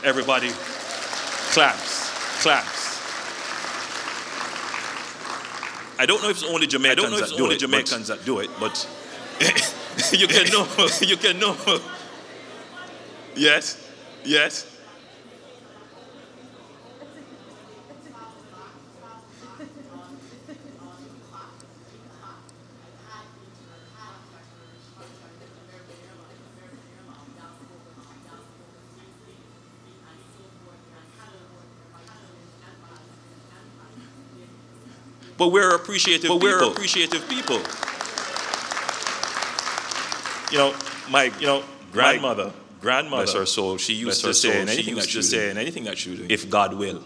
Everybody claps, claps. I don't know if it's only Jamaicans that do it, but you can know. Yes, yes. But we're appreciative people. You know, my grandmother, bless her soul, she used to say in anything that she was doing, if God will.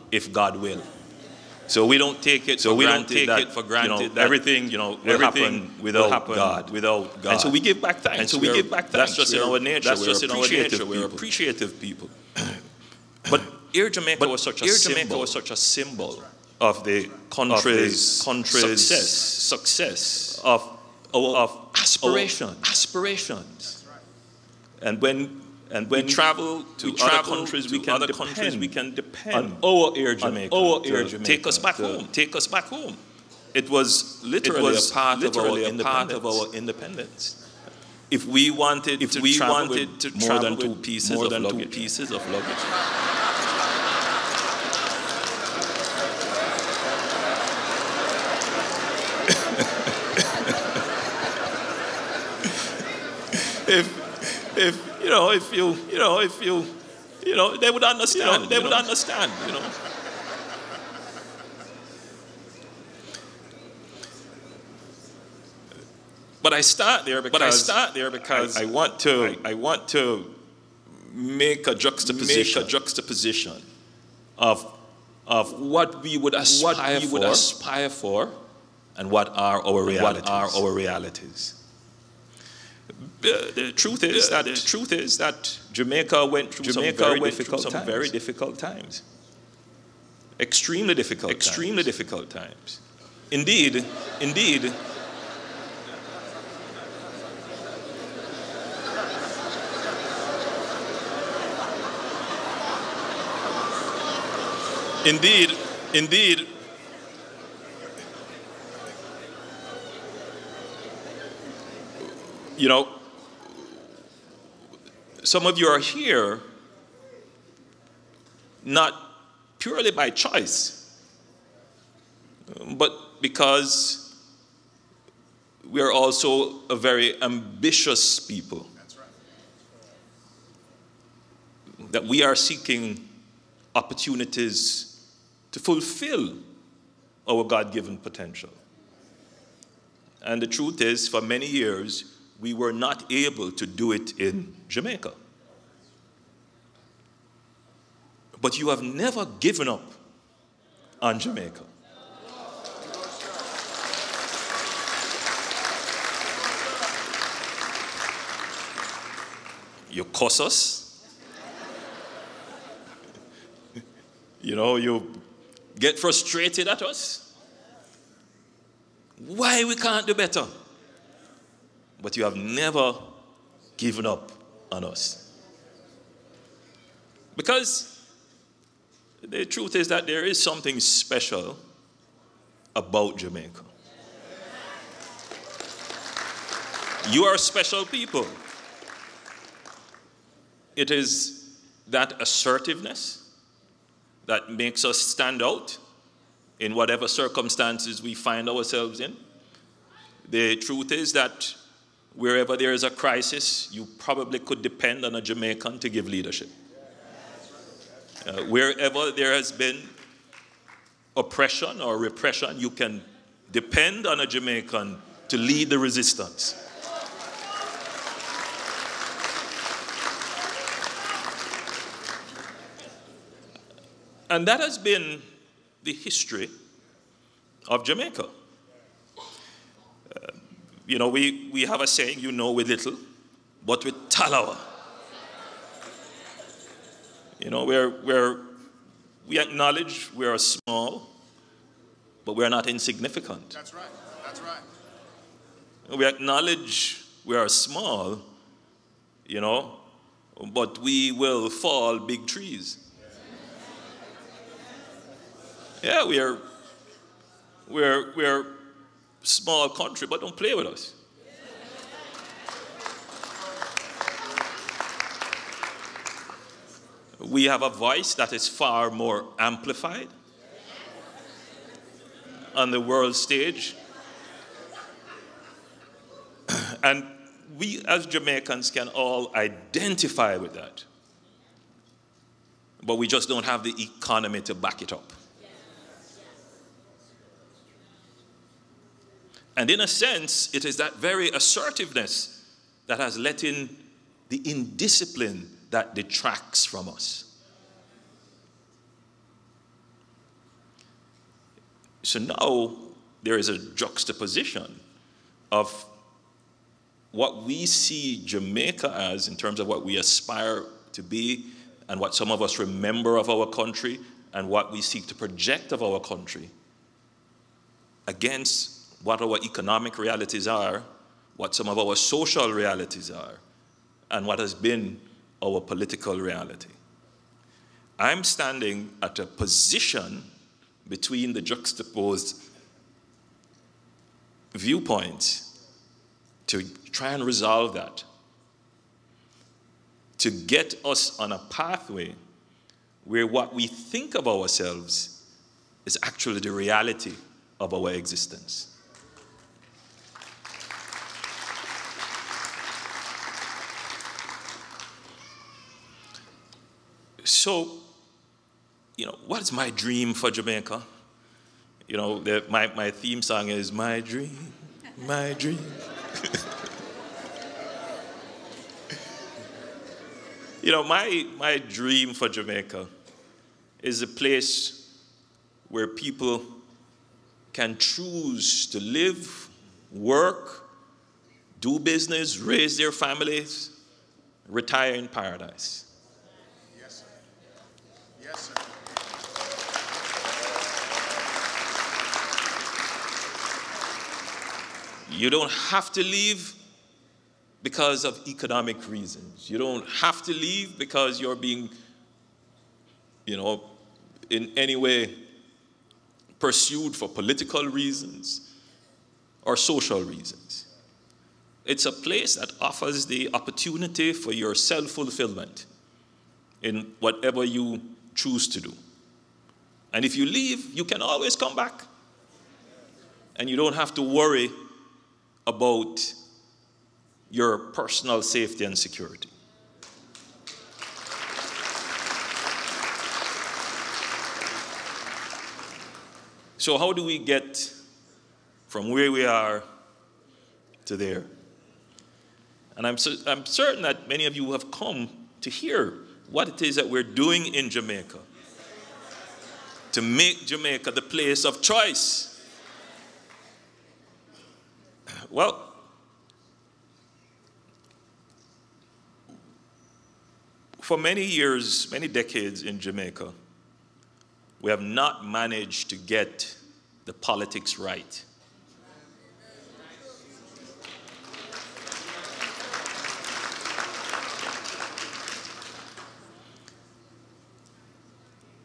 So we don't take it for granted that everything will happen without God. And so we give back thanks. That's just in our nature. We're appreciative people. But Air Jamaica was such a symbol of the country's success, of aspirations. And when we travel to other countries, we can depend on our Air Jamaica to take us back home. It was literally a part of our independence. If we wanted to travel with more than two pieces of luggage. If they would understand. But I start there because I want to make a juxtaposition of what we would aspire for and what are our realities. The truth is that Jamaica went through some very difficult times. Extremely difficult times. Indeed. You know, some of you are here not purely by choice, but because we are also a very ambitious people. That's right. That we are seeking opportunities to fulfill our God-given potential. And the truth is, for many years, we were not able to do it in Jamaica. But you have never given up on Jamaica. You cuss us. You get frustrated at us. Why we can't do better? But you have never given up on us. Because the truth is that there is something special about Jamaica. You are special people. It is that assertiveness that makes us stand out in whatever circumstances we find ourselves in. The truth is that wherever there is a crisis, you probably could depend on a Jamaican to give leadership. Wherever there has been oppression or repression, you can depend on a Jamaican to lead the resistance. And that has been the history of Jamaica. We have a saying, with little, but with talawa. We acknowledge we are small, but we are not insignificant. That's right. We acknowledge we are small, but we will fall big trees. Yeah, we're small country, but don't play with us. We have a voice that is far more amplified on the world stage. And we as Jamaicans can all identify with that. But we just don't have the economy to back it up. And in a sense, it is that very assertiveness that has let in the indiscipline that detracts from us. So now there is a juxtaposition of what we see Jamaica as in terms of what we aspire to be and what some of us remember of our country and what we seek to project of our country against what our economic realities are, what some of our social realities are, and what has been our political reality. I'm standing at a position between the juxtaposed viewpoints to try and resolve that, to get us on a pathway where what we think of ourselves is actually the reality of our existence. So, what is my dream for Jamaica? My theme song is My Dream, My Dream. My dream for Jamaica is a place where people can choose to live, work, do business, raise their families, retire in paradise. Yes, sir. Yes, sir. You don't have to leave because of economic reasons. You don't have to leave because you're being, in any way pursued for political reasons or social reasons. It's a place that offers the opportunity for your self-fulfillment in whatever you choose to do. And if you leave, you can always come back. And you don't have to worry about your personal safety and security. So how do we get from where we are to there? And I'm certain that many of you have come to hear what it is that we're doing in Jamaica to make Jamaica the place of choice. Well, for many years, many decades in Jamaica, we have not managed to get the politics right.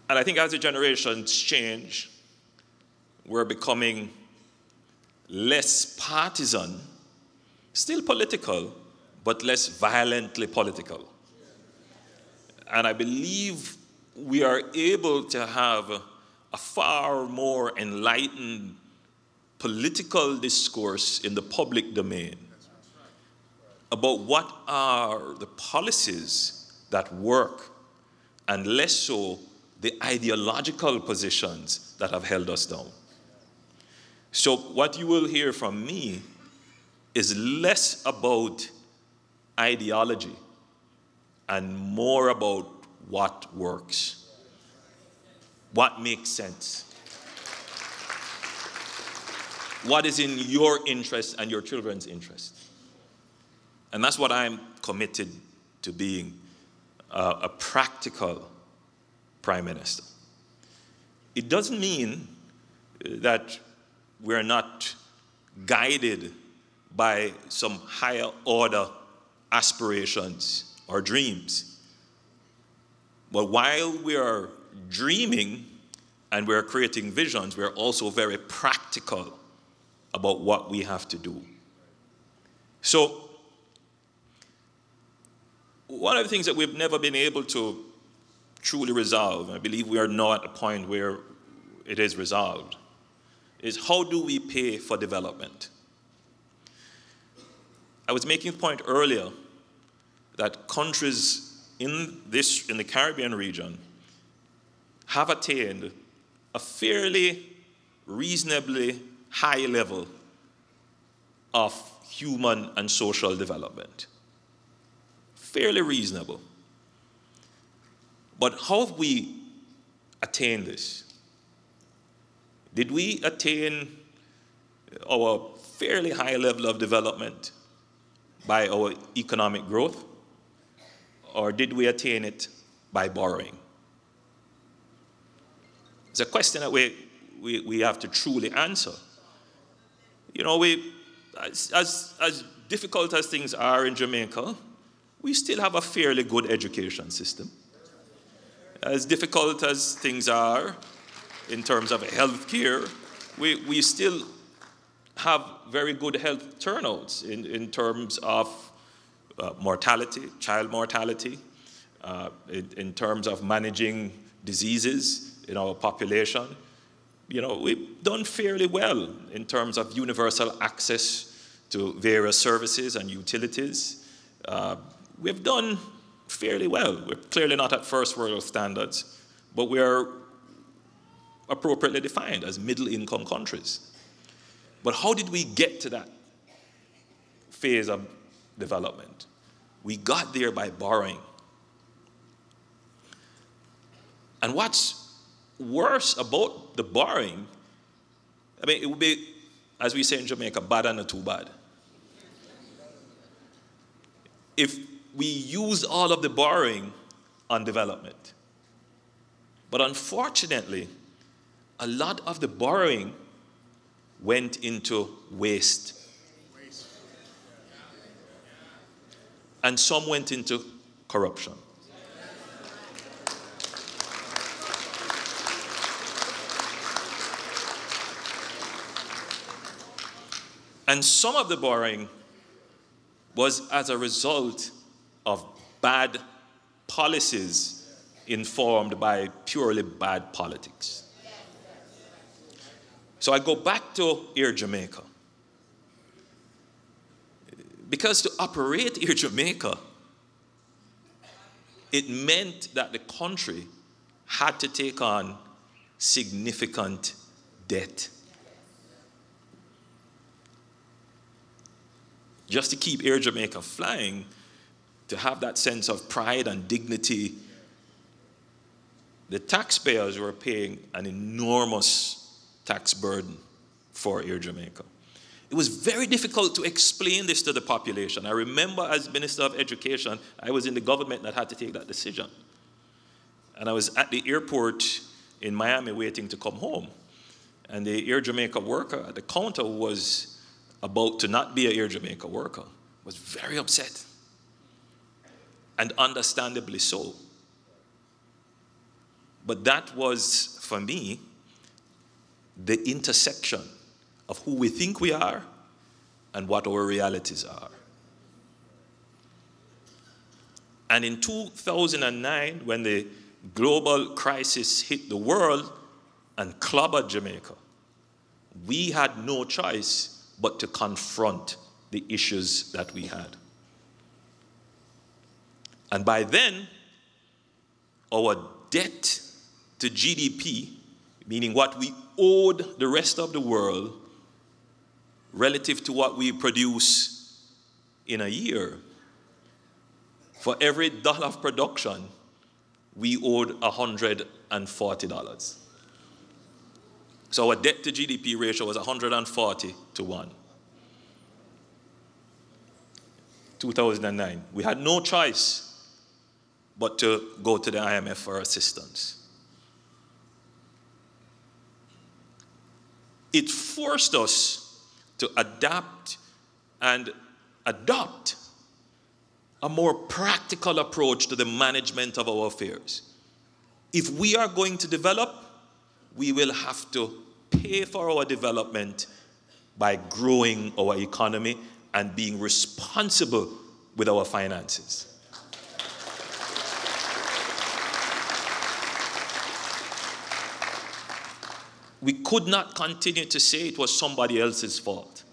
And I think as the generations change, we're becoming less partisan, still political, but less violently political. And I believe we are able to have a far more enlightened political discourse in the public domain about what are the policies that work, and less so the ideological positions that have held us down. So what you will hear from me is less about ideology and more about what works, what makes sense, what is in your interest and your children's interest. And that's what I'm committed to being, a practical Prime Minister. It doesn't mean that we're not guided by some higher order aspirations or dreams. But while we are dreaming, and we're creating visions, we're also very practical about what we have to do. So, one of the things that we've never been able to truly resolve, and I believe we are now at a point where it is resolved, is how do we pay for development? I was making the point earlier that countries in the Caribbean region have attained a fairly reasonably high level of human and social development. Fairly reasonable. But how have we attained this? Did we attain our fairly high level of development by our economic growth? Or did we attain it by borrowing? It's a question that we have to truly answer. You know, as difficult as things are in Jamaica, we still have a fairly good education system. As difficult as things are in terms of health care, we still have very good health turnouts in terms of mortality, child mortality, in terms of managing diseases in our population. You know, we've done fairly well in terms of universal access to various services and utilities. We've done fairly well. We're clearly not at first world standards, but we're appropriately defined as middle-income countries. But how did we get to that phase of development? We got there by borrowing. And what's worse about the borrowing, I mean, it would be, as we say in Jamaica, bad and not too bad. If we use all of the borrowing on development. But unfortunately, a lot of the borrowing went into waste. And some went into corruption. And some of the borrowing was as a result of bad policies informed by purely bad politics. So I go back to Air Jamaica. Because to operate Air Jamaica, it meant that the country had to take on significant debt. Just to keep Air Jamaica flying, to have that sense of pride and dignity, the taxpayers were paying an enormous tax burden for Air Jamaica. It was very difficult to explain this to the population. I remember as Minister of Education, I was in the government that had to take that decision. And I was at the airport in Miami waiting to come home. And the Air Jamaica worker at the counter who was about to not be an Air Jamaica worker was very upset. And understandably so. But that was, for me, the intersection of who we think we are and what our realities are. And in 2009, when the global crisis hit the world and clobbered Jamaica, we had no choice but to confront the issues that we had. And by then, our debt to GDP, meaning what we owed the rest of the world relative to what we produce in a year, for every dollar of production, we owed $140. So our debt to GDP ratio was 140 to 1. 2009. We had no choice but to go to the IMF for assistance. It forced us to adapt and adopt a more practical approach to the management of our affairs. If we are going to develop, we will have to pay for our development by growing our economy and being responsible with our finances. We could not continue to say it was somebody else's fault.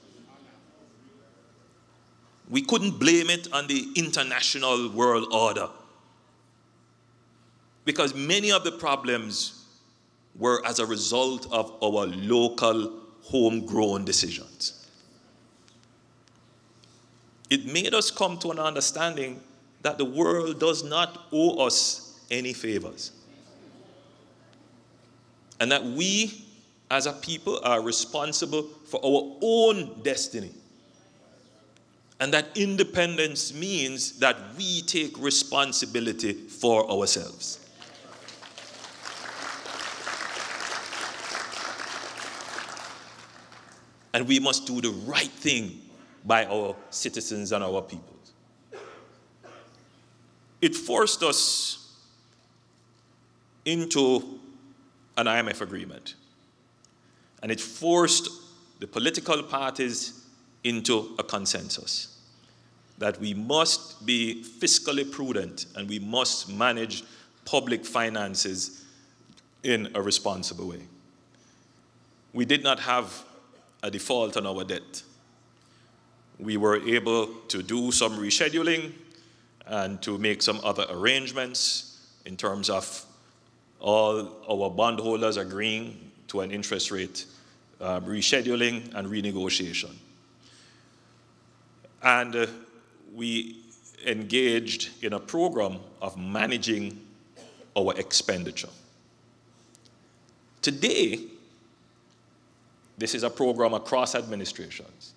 We couldn't blame it on the international world order, because many of the problems were as a result of our local, homegrown decisions. It made us come to an understanding that the world does not owe us any favors, and that we, as a people, are responsible for our own destiny. And that independence means that we take responsibility for ourselves. And we must do the right thing by our citizens and our people. It forced us into an IMF agreement. And it forced the political parties into a consensus that we must be fiscally prudent and we must manage public finances in a responsible way. We did not have a default on our debt. We were able to do some rescheduling and to make some other arrangements in terms of all our bondholders agreeing to an interest rate rescheduling and renegotiation. And we engaged in a program of managing our expenditure. Today, this is a program across administrations.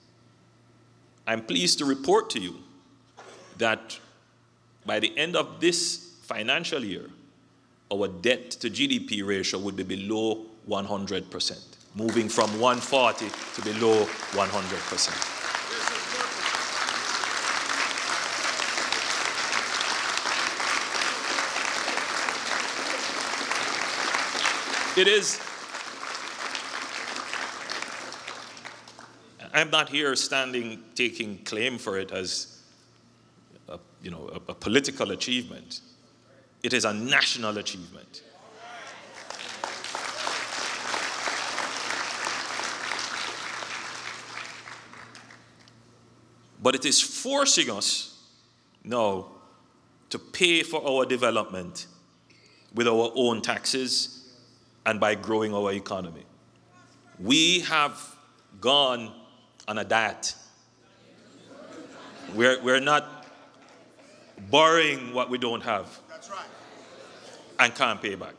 I'm pleased to report to you that by the end of this financial year, our debt to GDP ratio would be below 100%, moving from 140 to below 100%. It is. I'm not here standing taking claim for it as a political achievement. It is a national achievement. But it is forcing us now to pay for our development with our own taxes and by growing our economy. We have gone on a diet. We're not borrowing what we don't have. That's right. And can't pay back.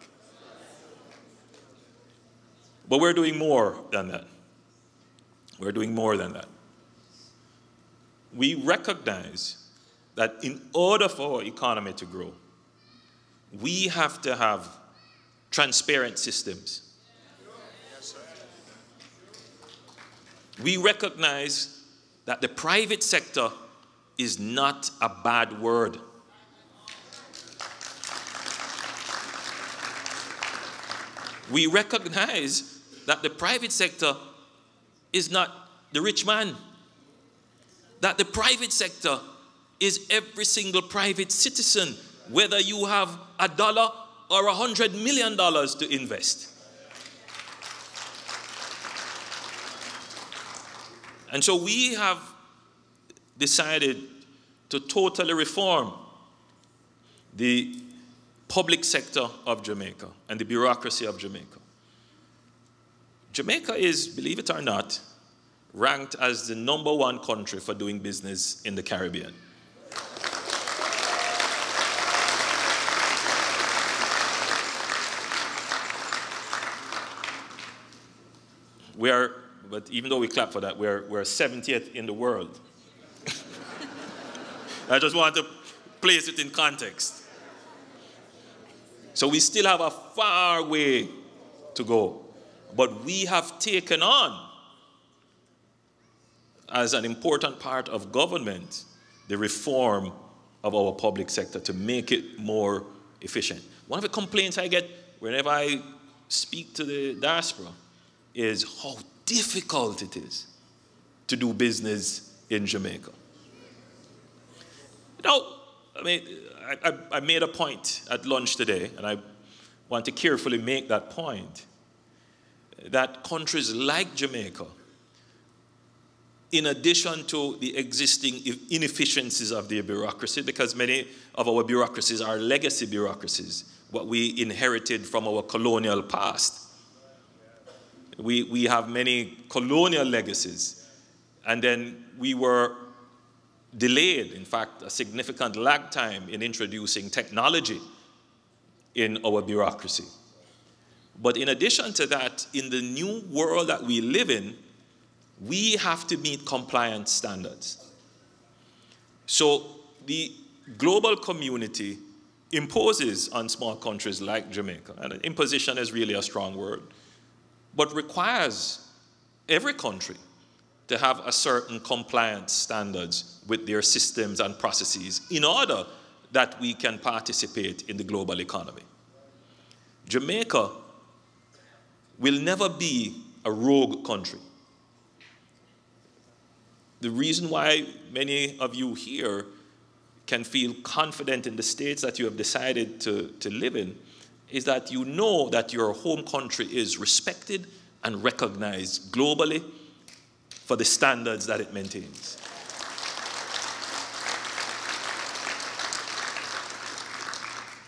But we're doing more than that. We're doing more than that. We recognize that in order for our economy to grow, we have to have transparent systems. Yes, sir. We recognize that the private sector is not a bad word. We recognize that the private sector is not the rich man. That the private sector is every single private citizen, whether you have $1 or $100 million to invest. And so we have decided to totally reform the public sector of Jamaica and the bureaucracy of Jamaica. Jamaica is, believe it or not, ranked as the #1 country for doing business in the Caribbean. But even though we clap for that, we're 70th in the world. I just want to place it in context. So we still have a far way to go. But we have taken on, as an important part of government, the reform of our public sector to make it more efficient. One of the complaints I get whenever I speak to the diaspora is how difficult it is to do business in Jamaica. I mean, I made a point at lunch today, and I want to carefully make that point, that countries like Jamaica, in addition to the existing inefficiencies of their bureaucracy, because many of our bureaucracies are legacy bureaucracies, what we inherited from our colonial past. We have many colonial legacies, and then we were delayed, in fact, a significant lag time in introducing technology in our bureaucracy. But in addition to that, in the new world that we live in, we have to meet compliance standards. So the global community imposes on small countries like Jamaica, and imposition is really a strong word, but requires every country to have a certain compliance standards with their systems and processes in order that we can participate in the global economy. Jamaica will never be a rogue country. The reason why many of you here can feel confident in the states that you have decided to live in is that you know that your home country is respected and recognized globally for the standards that it maintains.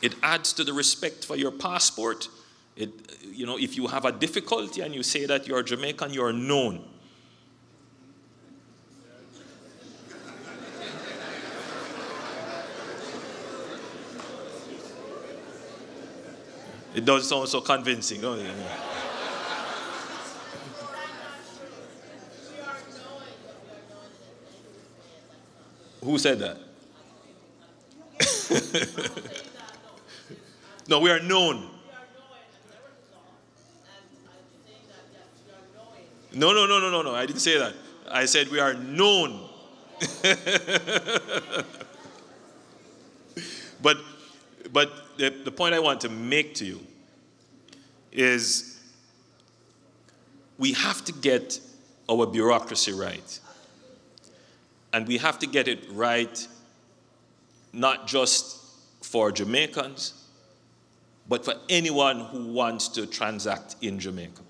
It adds to the respect for your passport. If you have a difficulty and you say that you're Jamaican, you're known. It does sound so convincing, don't it? Who said that? No, we are known. No. I didn't say that. I said we are known. But the point I want to make to you is we have to get our bureaucracy right. And we have to get it right not just for Jamaicans, but for anyone who wants to transact in Jamaica.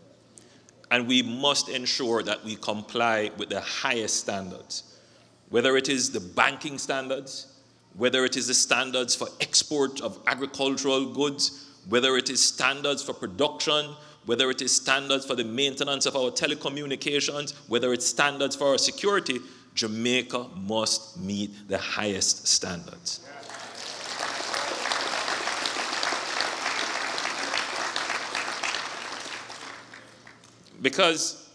And we must ensure that we comply with the highest standards, whether it is the banking standards, whether it is the standards for export of agricultural goods, whether it is standards for production, whether it is standards for the maintenance of our telecommunications, whether it's standards for our security. Jamaica must meet the highest standards. Because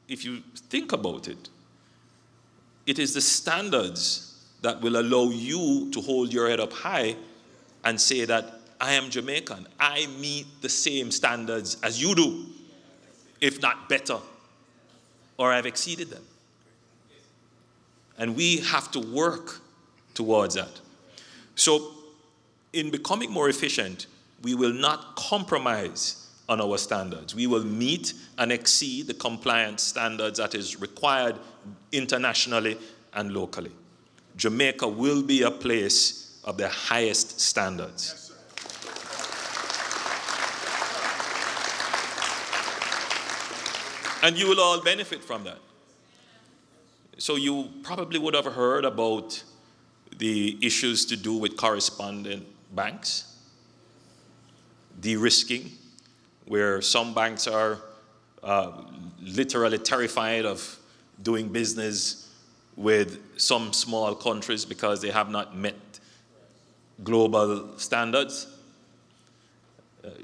if you think about it, it is the standards that will allow you to hold your head up high and say that I am Jamaican. I meet the same standards as you do, if not better, or I've exceeded them. And we have to work towards that. So in becoming more efficient, we will not compromise on our standards. We will meet and exceed the compliance standards that is required internationally and locally. Jamaica will be a place of the highest standards. Yes, and you will all benefit from that. So you probably would have heard about the issues to do with correspondent banks, de-risking, where some banks are literally terrified of doing business with some small countries because they have not met global standards.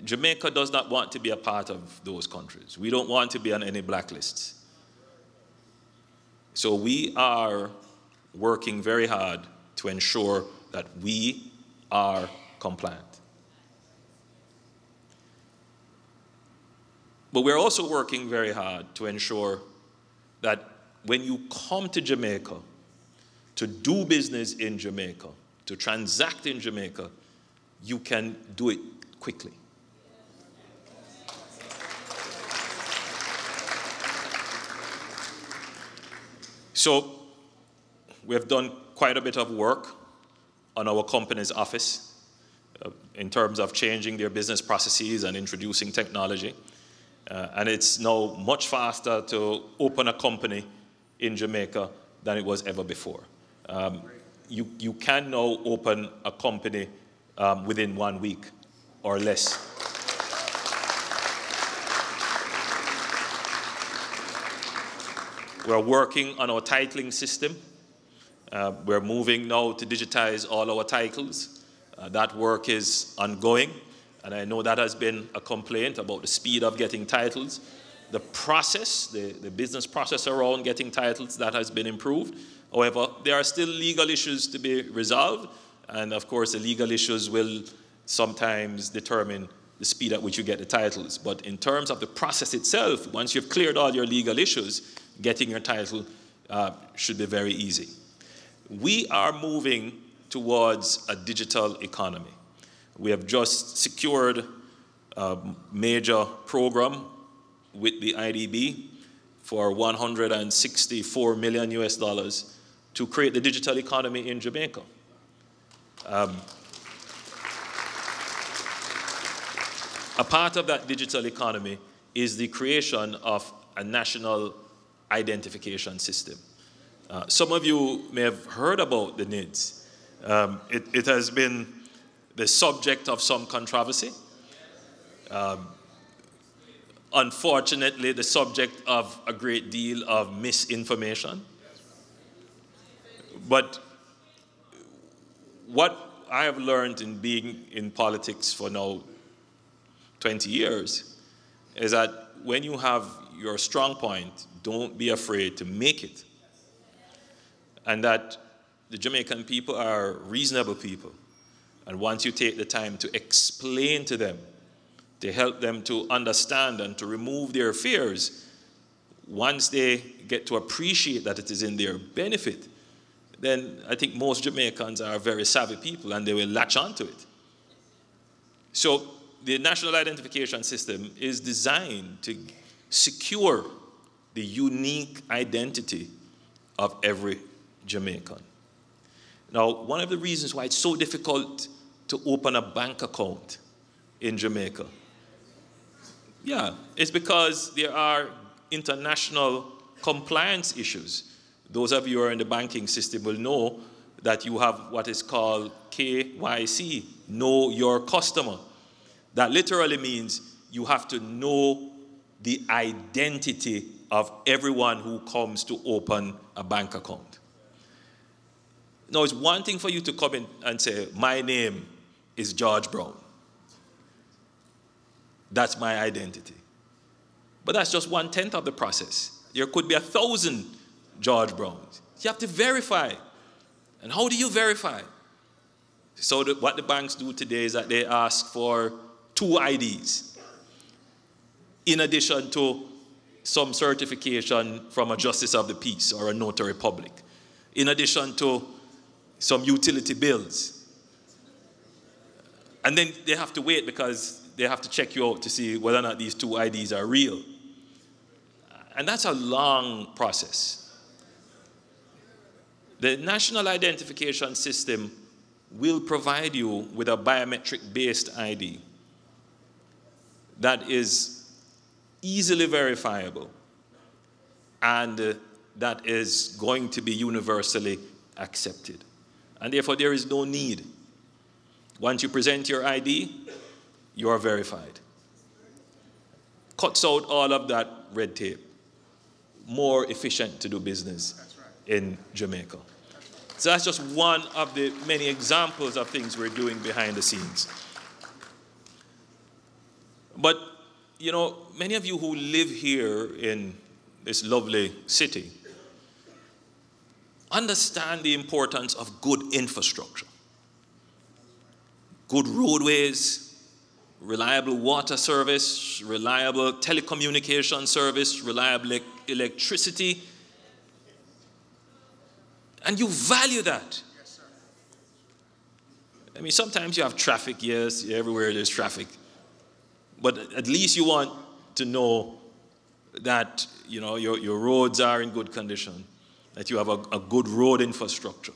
Jamaica does not want to be a part of those countries. We don't want to be on any blacklists. So we are working very hard to ensure that we are compliant. But we're also working very hard to ensure that when you come to Jamaica, to do business in Jamaica, to transact in Jamaica, you can do it quickly. So we have done quite a bit of work on our company's office in terms of changing their business processes and introducing technology. And it's now much faster to open a company in Jamaica than it was ever before. You can now open a company within 1 week or less. We're working on our titling system. We're moving now to digitize all our titles. That work is ongoing, and I know that has been a complaint about the speed of getting titles. The process, the business process around getting titles, that has been improved. However, there are still legal issues to be resolved, and of course the legal issues will sometimes determine the speed at which you get the titles. But in terms of the process itself, once you've cleared all your legal issues, getting your title should be very easy. We are moving towards a digital economy. We have just secured a major program with the IDB for $164 million US to create the digital economy in Jamaica. A part of that digital economy is the creation of a national identification system. Some of you may have heard about the NIDS. It has been the subject of some controversy. Unfortunately, the subject of a great deal of misinformation. But what I have learned in being in politics for now 20 years is that when you have your strong point, don't be afraid to make it. And that the Jamaican people are reasonable people. And once you take the time to explain to them, to help them to understand and to remove their fears, once they get to appreciate that it is in their benefit, then I think most Jamaicans are very savvy people and they will latch onto it. So the national identification system is designed to secure the unique identity of every Jamaican. Now, one of the reasons why it's so difficult to open a bank account in Jamaica, it's because there are international compliance issues. Those of you who are in the banking system will know that you have what is called KYC, Know Your Customer. That literally means you have to know the identity of everyone who comes to open a bank account. Now, it's one thing for you to come in and say, my name is George Brown. That's my identity. But that's just 1/10 of the process. There could be 1,000 George Browns. You have to verify. And how do you verify? So what the banks do today is that they ask for 2 IDs, in addition to some certification from a justice of the peace or a notary public, in addition to some utility bills. And then they have to wait because they have to check you out to see whether or not these 2 IDs are real. And that's a long process. The national identification system will provide you with a biometric-based ID that is easily verifiable and that is going to be universally accepted. And therefore, there is no need. Once you present your ID, you are verified. Cuts out all of that red tape. More efficient to do business in Jamaica. So that's just one of the many examples of things we're doing behind the scenes. But, you know, many of you who live here in this lovely city understand the importance of good infrastructure. Good roadways, reliable water service, reliable telecommunication service, reliable electricity. And you value that. Yes, sir. I mean, sometimes you have traffic, yes, everywhere there's traffic. But at least you want to know that, you know, your roads are in good condition. that you have a good road infrastructure.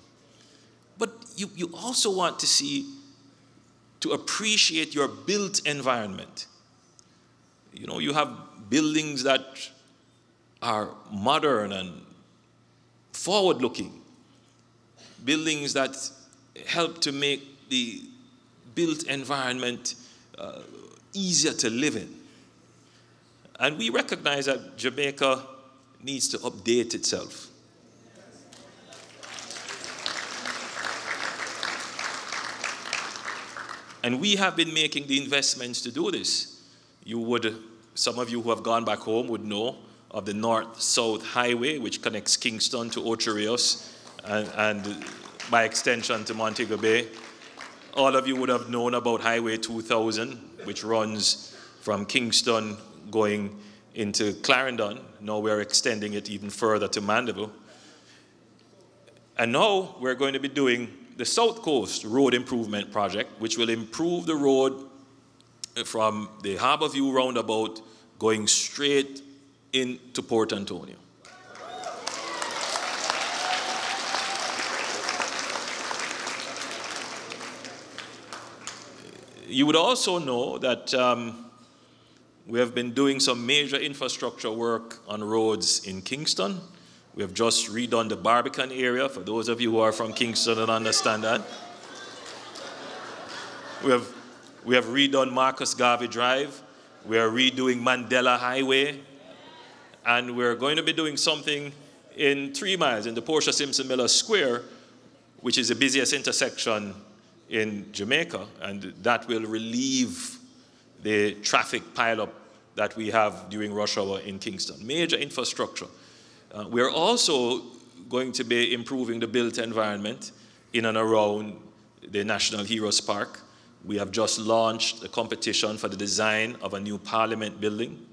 But you also want to appreciate your built environment. You know, you have buildings that are modern and forward-looking, buildings that help to make the built environment easier to live in. And we recognize that Jamaica needs to update itself. And we have been making the investments to do this. Some of you who have gone back home would know of the North-South Highway, which connects Kingston to Ocho Rios and by extension to Montego Bay. All of you would have known about Highway 2000, which runs from Kingston going into Clarendon. Now we're extending it even further to Mandeville. And now we're going to be doing the South Coast Road Improvement Project, which will improve the road from the Harborview roundabout going straight into Port Antonio. You would also know that we have been doing some major infrastructure work on roads in Kingston. We have just redone the Barbican area, for those of you who are from Kingston and understand that. We have redone Marcus Garvey Drive. We are redoing Mandela Highway. And we're going to be doing something in 3 miles, in the Portia Simpson Miller Square, which is the busiest intersection in Jamaica, and that will relieve the traffic pileup that we have during rush hour in Kingston. Major infrastructure. We're also going to be improving the built environment in and around the National Heroes Park. We have just launched a competition for the design of a new Parliament building,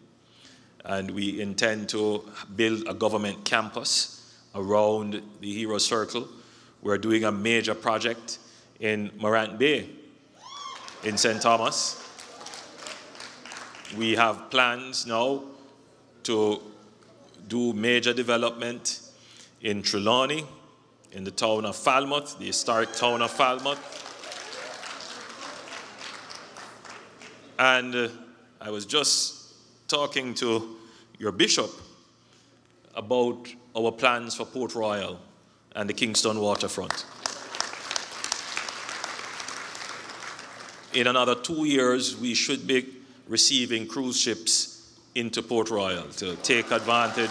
and we intend to build a government campus around the Hero Circle. We're doing a major project in Morant Bay, in St. Thomas. We have plans now to do major development in Trelawney, in the town of Falmouth, the historic town of Falmouth. And I was just talking to your bishop about our plans for Port Royal and the Kingston waterfront. In another 2 years, we should be receiving cruise ships into Port Royal to take advantage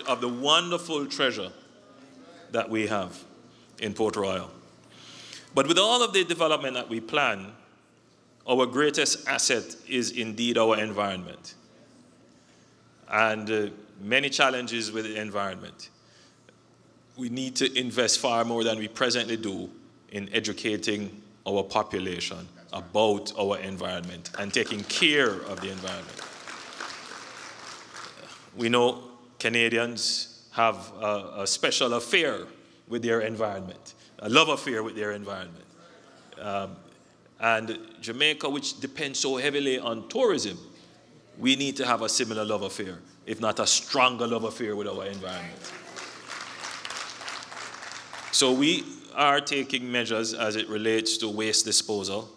of the wonderful treasure that we have in Port Royal. But with all of the development that we plan, our greatest asset is indeed our environment. And many challenges with the environment. We need to invest far more than we presently do in educating our population about our environment and taking care of the environment. We know Canadians have a special affair with their environment, a love affair with their environment. And Jamaica, which depends so heavily on tourism, we need to have a similar love affair, if not a stronger love affair with our environment. So we are taking measures as it relates to waste disposal,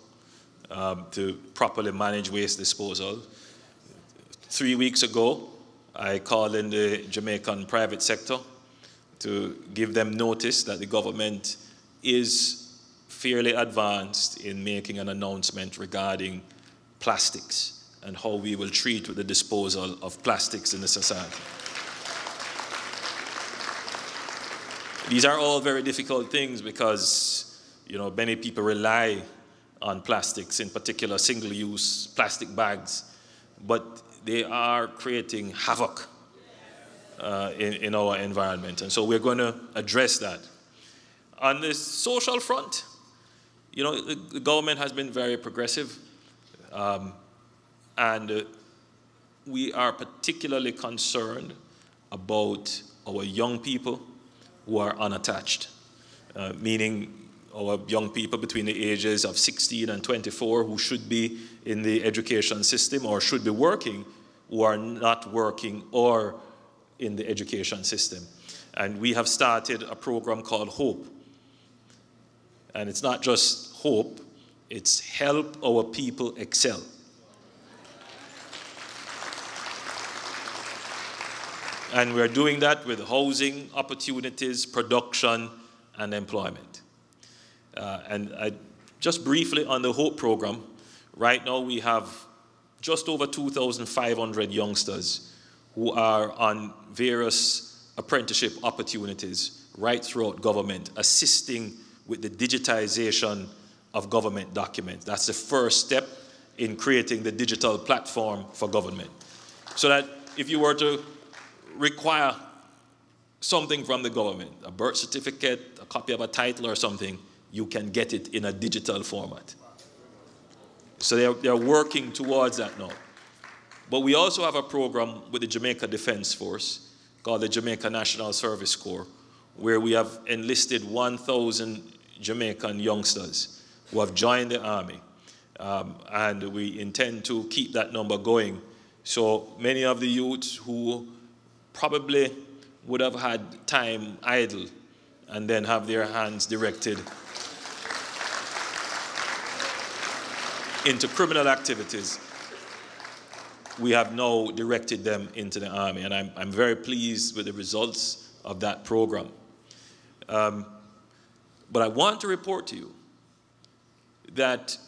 to properly manage waste disposal. 3 weeks ago, I called in the Jamaican private sector to give them notice that the government is fairly advanced in making an announcement regarding plastics and how we will treat with the disposal of plastics in the society. These are all very difficult things because, many people rely on plastics, in particular single-use plastic bags, but they are creating havoc in our environment. And so we're going to address that. On the social front, the government has been very progressive, and we are particularly concerned about our young people who are unattached, meaning our young people between the ages of 16 and 24 who should be in the education system or should be working, who are not working or in the education system. And we have started a program called HOPE. And it's not just hope, it's help our people excel. And we're doing that with housing, opportunities, production, and employment. Just briefly on the HOPE program, right now we have just over 2,500 youngsters who are on various apprenticeship opportunities right throughout government, assisting with the digitization of government documents. That's the first step in creating the digital platform for government. So that if you were to require something from the government, a birth certificate, a copy of a title or something, you can get it in a digital format. So they're working towards that now. But we also have a program with the Jamaica Defense Force called the Jamaica National Service Corps, where we have enlisted 1,000 Jamaican youngsters who have joined the army. And we intend to keep that number going. So many of the youths who probably would have had time idle and then have their hands directed into criminal activities, we have now directed them into the army. And I'm very pleased with the results of that program. But I want to report to you that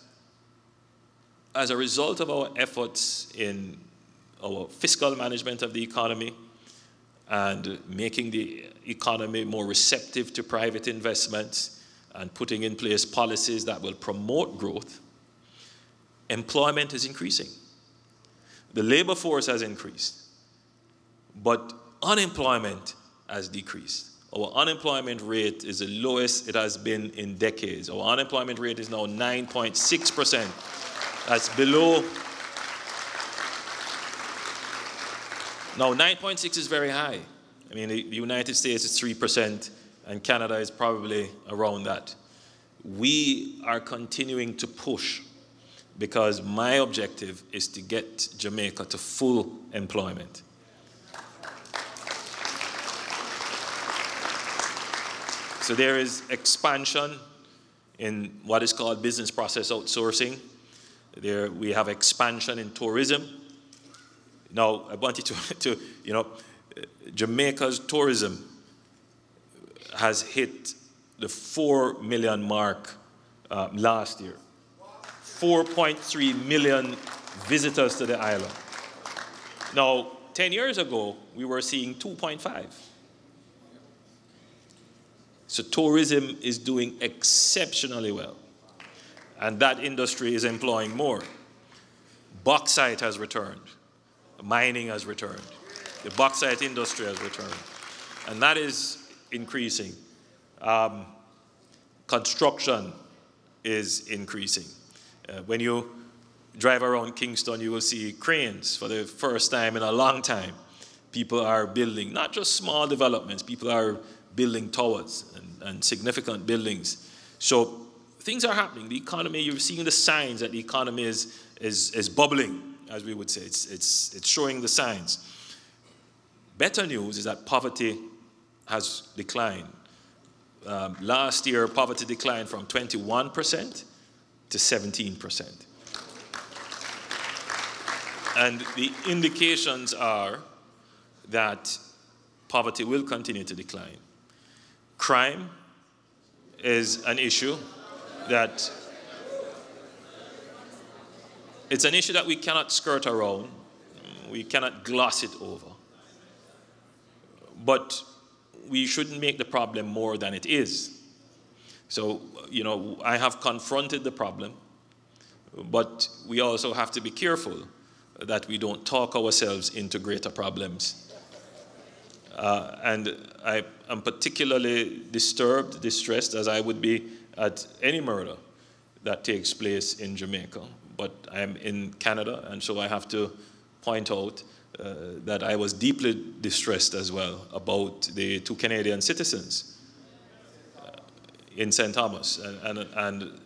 as a result of our efforts in our fiscal management of the economy and making the economy more receptive to private investments and putting in place policies that will promote growth, employment is increasing. The labor force has increased, but unemployment has decreased. Our unemployment rate is the lowest it has been in decades. Our unemployment rate is now 9.6%. That's below. Now, 9.6 is very high. I mean, the United States is 3%, and Canada is probably around that. We are continuing to push because my objective is to get Jamaica to full employment. So there is expansion in what is called business process outsourcing. There we have expansion in tourism. Now, I want you to Jamaica's tourism has hit the 4 million mark last year. 4.3 million visitors to the island. Now, 10 years ago, we were seeing 2.5. So tourism is doing exceptionally well. And that industry is employing more. Bauxite has returned. Mining has returned. The bauxite industry has returned. And that is increasing. Construction is increasing. When you drive around Kingston, you will see cranes for the first time in a long time. People are building, not just small developments, people are building towers and significant buildings. So things are happening. The economy, you're seeing the signs that the economy is bubbling, as we would say. It's showing the signs. Better news is that poverty has declined. Last year, poverty declined from 21% to 17%. And the indications are that poverty will continue to decline. Crime is an issue that it's an issue that we cannot skirt around. We cannot gloss it over. But we shouldn't make the problem more than it is. So, I have confronted the problem, but we also have to be careful that we don't talk ourselves into greater problems. And I am particularly distressed, as I would be at any murder that takes place in Jamaica. But I am in Canada, and so I have to point out that I was deeply distressed as well about the 2 Canadian citizens. in St. Thomas. And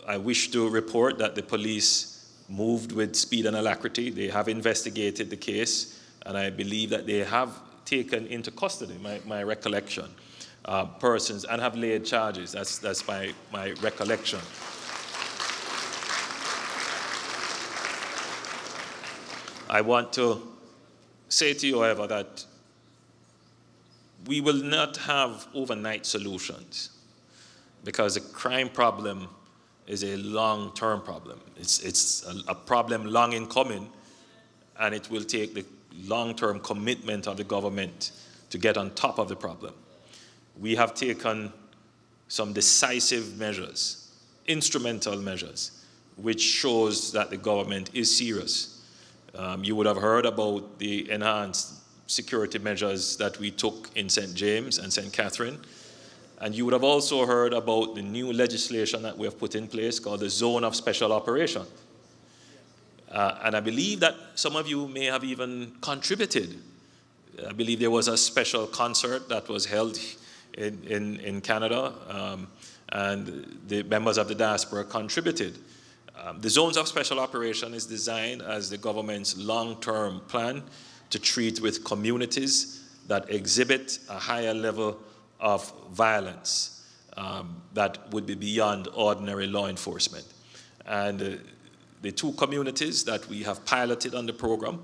I wish to report that the police moved with speed and alacrity. They have investigated the case, and I believe that they have taken into custody, my recollection, persons, and have laid charges. That's my recollection. I want to say to you, however, that we will not have overnight solutions, because the crime problem is a long-term problem. It's a problem long in coming, and it will take the long-term commitment of the government to get on top of the problem. We have taken some decisive measures, instrumental measures, which shows that the government is serious. You would have heard about the enhanced security measures that we took in St. James and St. Catherine. And you would have also heard about the new legislation that we have put in place called the Zone of Special Operation. And I believe that some of you may have even contributed. I believe there was a special concert that was held in Canada, and the members of the diaspora contributed. The Zones of Special Operation is designed as the government's long-term plan to treat with communities that exhibit a higher level of violence that would be beyond ordinary law enforcement. And the two communities that we have piloted on the program,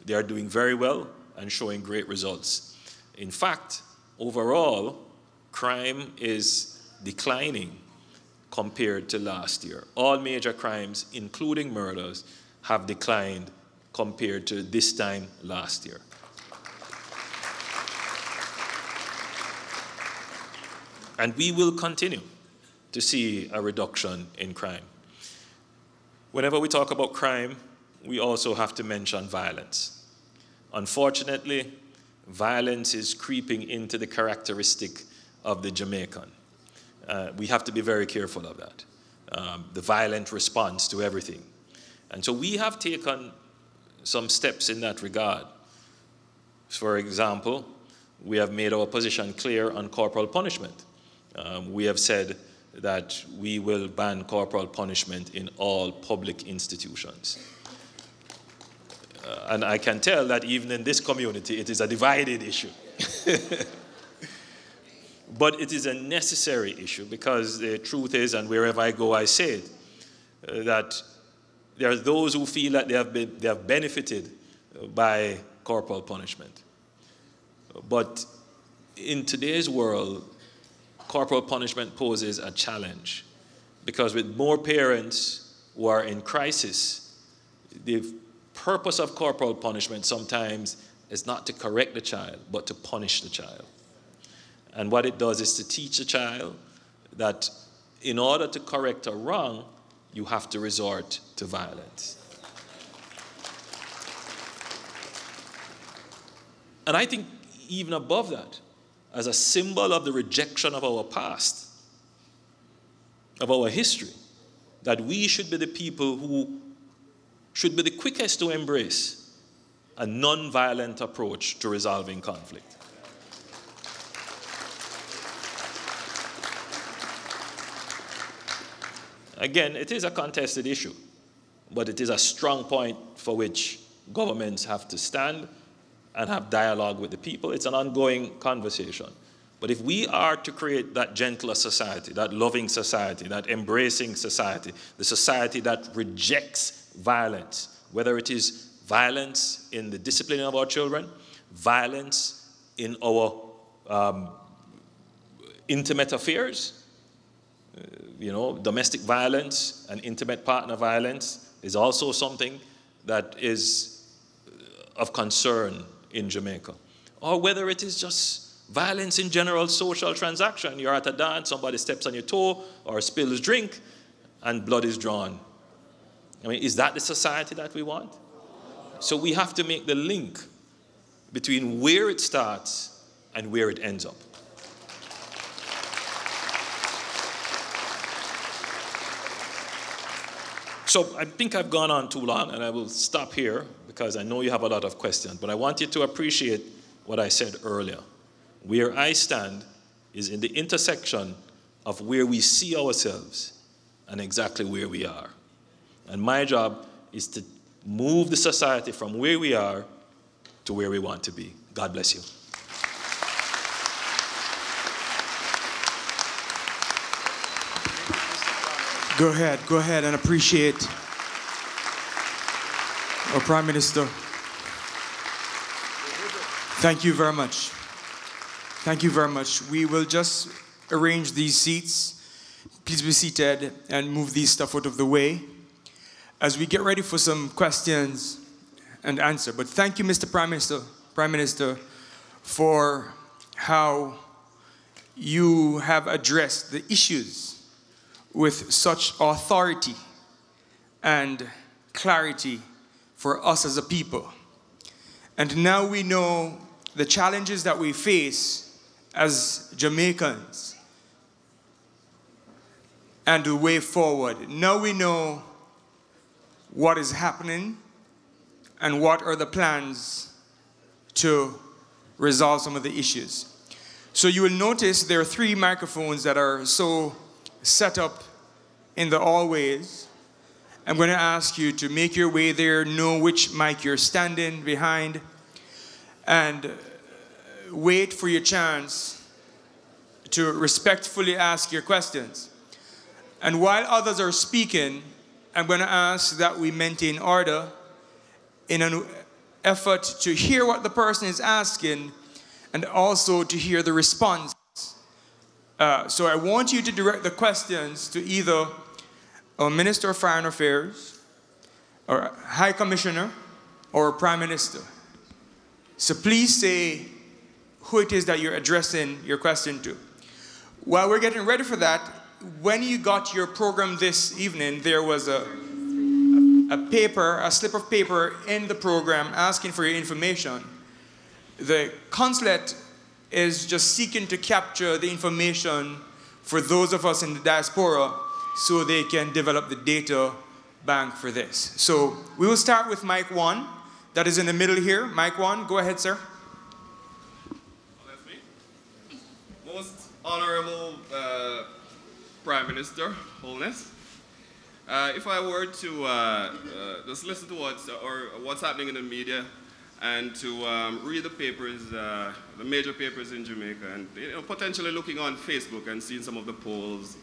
they are doing very well and showing great results. In fact, overall, crime is declining compared to last year. All major crimes, including murders, have declined compared to this time last year. And we will continue to see a reduction in crime. Whenever we talk about crime, we also have to mention violence. Unfortunately, violence is creeping into the characteristic of the Jamaican. We have to be very careful of that, the violent response to everything. And so we have taken some steps in that regard. For example, we have made our position clear on corporal punishment. We have said that we will ban corporal punishment in all public institutions. And I can tell that even in this community, it is a divided issue. But it is a necessary issue, because the truth is, and wherever I go I say it, that there are those who feel that they have benefited by corporal punishment. But in today's world, corporal punishment poses a challenge, because with more parents who are in crisis, the purpose of corporal punishment sometimes is not to correct the child, but to punish the child. And what it does is to teach the child that in order to correct a wrong, you have to resort to violence. And I think even above that, as a symbol of the rejection of our past, of our history, that we should be the people who should be the quickest to embrace a non-violent approach to resolving conflict. Again, it is a contested issue, but it is a strong point for which governments have to stand and have dialogue with the people. It's an ongoing conversation. But if we are to create that gentler society, that loving society, that embracing society, the society that rejects violence, whether it is violence in the discipline of our children, violence in our intimate affairs, domestic violence and intimate partner violence is also something that is of concern in Jamaica. Or whether it is just violence in general, social transaction. You're at a dance, somebody steps on your toe or spills drink, and blood is drawn. I mean, is that the society that we want? So we have to make the link between where it starts and where it ends up. So I think I've gone on too long, and I will stop here because I know you have a lot of questions. But I want you to appreciate what I said earlier. Where I stand is in the intersection of where we see ourselves and exactly where we are. And my job is to move the society from where we are to where we want to be. God bless you. Go ahead and appreciate our Prime Minister. Thank you very much. Thank you very much. We will just arrange these seats. Please be seated and move these stuff out of the way as we get ready for some questions and answer. But thank you, Mr. Prime Minister, for how you have addressed the issues with such authority and clarity for us as a people. And now we know the challenges that we face as Jamaicans and the way forward. Now we know what is happening and what are the plans to resolve some of the issues. So you will notice there are 3 microphones that are so set up in the hallways. I'm going to ask you to make your way there, know which mic you're standing behind, and wait for your chance to respectfully ask your questions. And while others are speaking, I'm going to ask that we maintain order in an effort to hear what the person is asking and also to hear the response. So I want you to direct the questions to either a Minister of Foreign Affairs, or High Commissioner, or Prime Minister. So please say who it is that you're addressing your question to. While we're getting ready for that, when you got your program this evening, there was a slip of paper in the program asking for your information. The consulate is just seeking to capture the information for those of us in the diaspora so they can develop the data bank for this. So we will start with mic 1. That is in the middle here. Mic 1, go ahead, sir. Oh, that's me. Most Honourable Prime Minister, Holness, if I were to just listen to what's happening in the media and to read the papers, the major papers in Jamaica, and potentially looking on Facebook and seeing some of the polls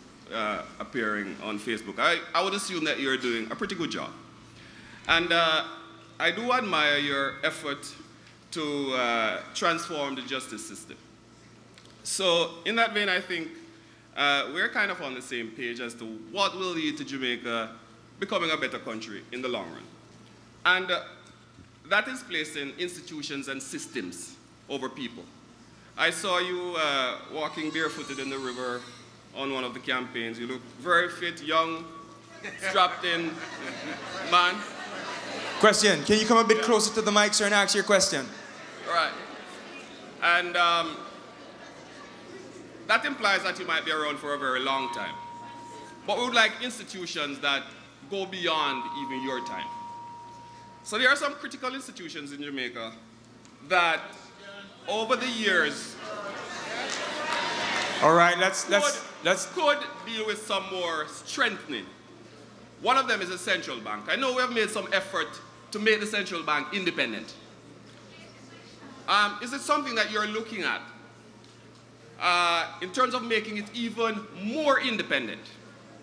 appearing on Facebook, I would assume that you're doing a pretty good job. And I do admire your effort to transform the justice system. So in that vein, I think we're kind of on the same page as to what will lead to Jamaica becoming a better country in the long run. And that is placing institutions and systems over people. I saw you walking barefooted in the river on one of the campaigns. You look very fit, young, strapped in man. Question, can you come a bit closer to the mic, sir, and ask your question? All right. And that implies that you might be around for a very long time. But we would like institutions that go beyond even your time. So there are some critical institutions in Jamaica that over the years all right, let's could deal with some more strengthening. One of them is the central bank. I know we have made some effort to make the central bank independent. Is it something that you're looking at in terms of making it even more independent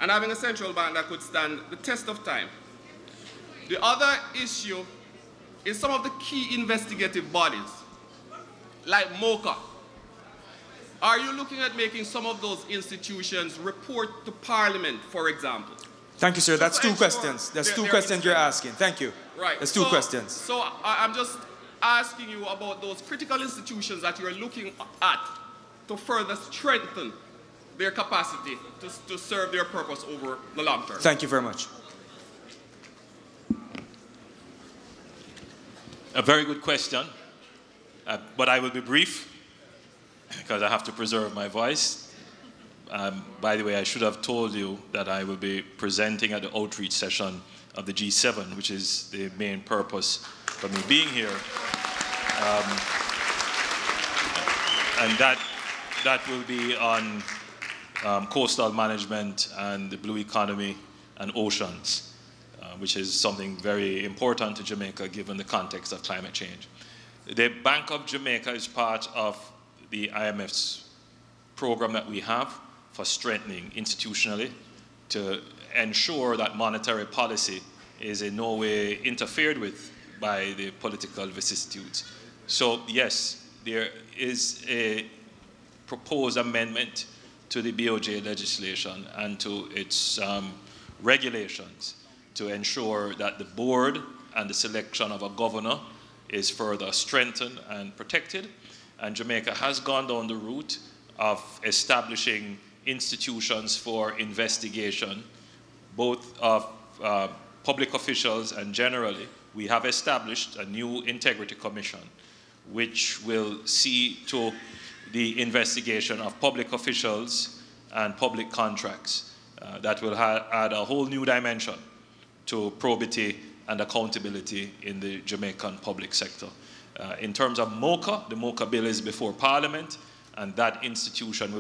and having a central bank that could stand the test of time? The other issue is some of the key investigative bodies, like MOCA. Are you looking at making some of those institutions report to Parliament, for example? Thank you, sir. That's 2 questions. That's 2 questions you're asking. Thank you. Right. That's 2 questions. So I'm just asking you about those critical institutions that you're looking at to further strengthen their capacity to serve their purpose over the long term. Thank you very much. A very good question, but I will be brief because I have to preserve my voice. By the way, I should have told you that I will be presenting at the outreach session of the G7, which is the main purpose for me being here. And that will be on coastal management and the blue economy and oceans, which is something very important to Jamaica given the context of climate change. The Bank of Jamaica is part of the IMF's program that we have for strengthening institutionally to ensure that monetary policy is in no way interfered with by the political vicissitudes. So yes, there is a proposed amendment to the BOJ legislation and to its regulations to ensure that the board and the selection of a governor is further strengthened and protected. And Jamaica has gone down the route of establishing institutions for investigation, both of public officials and generally. We have established a new integrity commission, which will see to the investigation of public officials and public contracts. That will add a whole new dimension to probity and accountability in the Jamaican public sector. In terms of MOCA, the MOCA bill is before Parliament, and that institution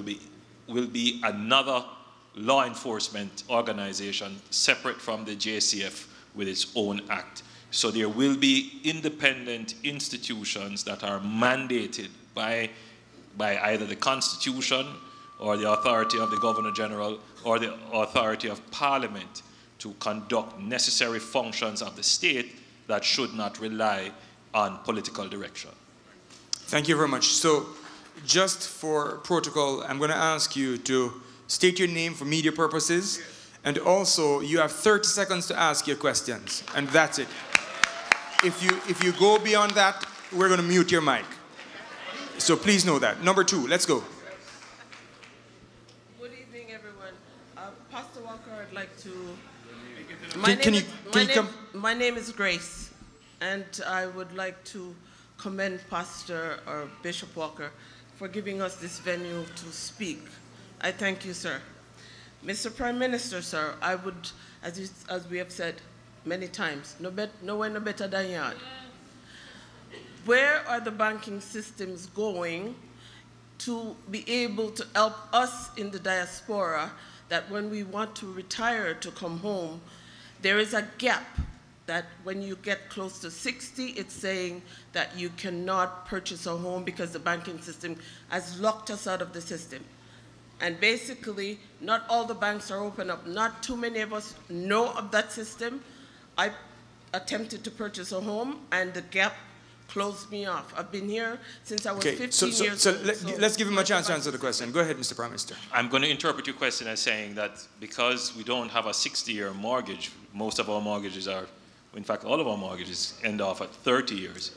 will be another law enforcement organization separate from the JCF with its own act. So there will be independent institutions that are mandated by either the Constitution or the authority of the Governor General or the authority of Parliament to conduct necessary functions of the state that should not rely on political direction. Thank you very much. So just for protocol, I'm going to ask you to state your name for media purposes, and also you have 30 seconds to ask your questions, and that's it. If you go beyond that, we're going to mute your mic. So please know that. Number 2, let's go. Good evening, everyone. Pastor Walker, I'd like to... My name is Grace, and I would like to commend Pastor or Bishop Walker for giving us this venue to speak. I thank you, sir. Mr. Prime Minister, sir, I would, as we have said many times, nowhere no better than yard. Where are the banking systems going to be able to help us in the diaspora that when we want to retire to come home, there is a gap that when you get close to 60, it's saying that you cannot purchase a home because the banking system has locked us out of the system. And basically, not all the banks are open up. Not too many of us know of that system. I attempted to purchase a home, and the gap closed me off. I've been here since I was 15 years old. Let's give him a chance to answer the question. Go ahead, Mr. Prime Minister. I'm going to interpret your question as saying that because we don't have a 60-year mortgage, most of our mortgages are, in fact, all of our mortgages end off at 30 years,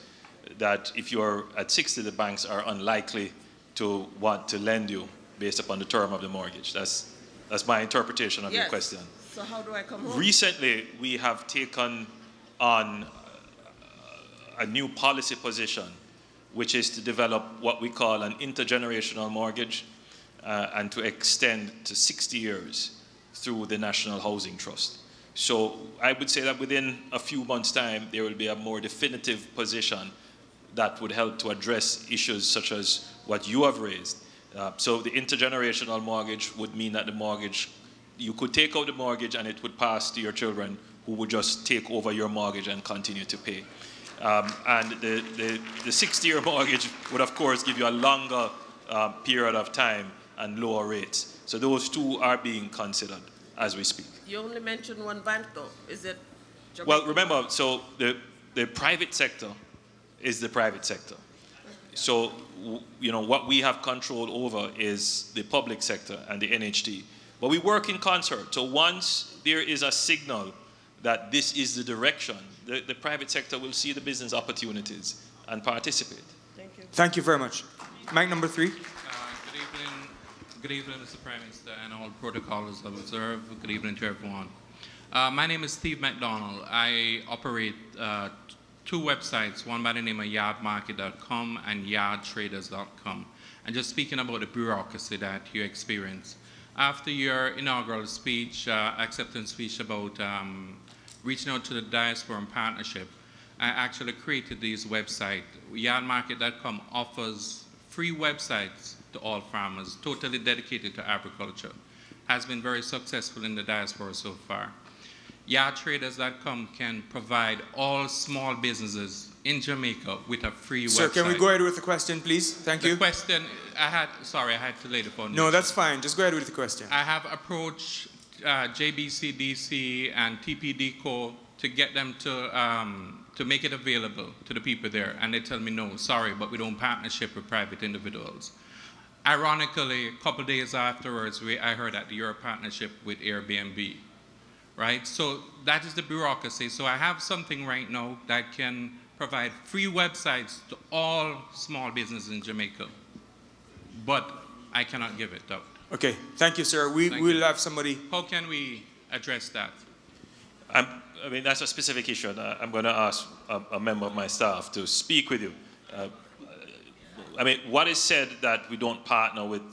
that if you're at 60, the banks are unlikely to want to lend you based upon the term of the mortgage. That's my interpretation of your question. So how do I come home? Recently, we have taken on a new policy position, which is to develop what we call an intergenerational mortgage and to extend to 60 years through the National Housing Trust. So I would say that within a few months' time, there will be a more definitive position that would help to address issues such as what you have raised. So the intergenerational mortgage would mean that the mortgage, you could take out the mortgage and it would pass to your children who would just take over your mortgage and continue to pay. And the 60-year mortgage would, of course, give you a longer period of time and lower rates. So those two are being considered as we speak. You only mentioned one bank, though. Is it Jamaica? Well, remember, so the private sector is the private sector. So, you know, what we have control over is the public sector and the NHT. But we work in concert. So once there is a signal that this is the direction, the private sector will see the business opportunities and participate. Thank you. Thank you very much. Mic number 3. Good evening, Mr. Prime Minister, and all protocols observed. Good evening to everyone. My name is Steve Mcdonald. I operate 2 websites, one by the name of yardmarket.com and yardtraders.com. And just speaking about the bureaucracy that you experience. After your inaugural speech, acceptance speech about reaching out to the diaspora and partnership, I actually created these websites. Yardmarket.com offers free websites to all farmers, totally dedicated to agriculture. Has been very successful in the diaspora so far. Yardtraders.com can provide all small businesses in Jamaica with a free website. Sir, can we go ahead with the question, please? Thank you. The question, I had to lay the foundation. No, that's fine. Just go ahead with the question. I have approached JBCDC and TPDCO to get them to make it available to the people there, and they tell me, no, sorry, but we don't partnership with private individuals. Ironically, a couple days afterwards, I heard that you're a partnership with Airbnb, right? So that is the bureaucracy. So I have something right now that can provide free websites to all small businesses in Jamaica, but I cannot give it out. Okay, thank you, sir. We'll have somebody. How can we address that? I mean, that's a specific issue, and I'm going to ask a member of my staff to speak with you. I mean, what is said that we don't partner with,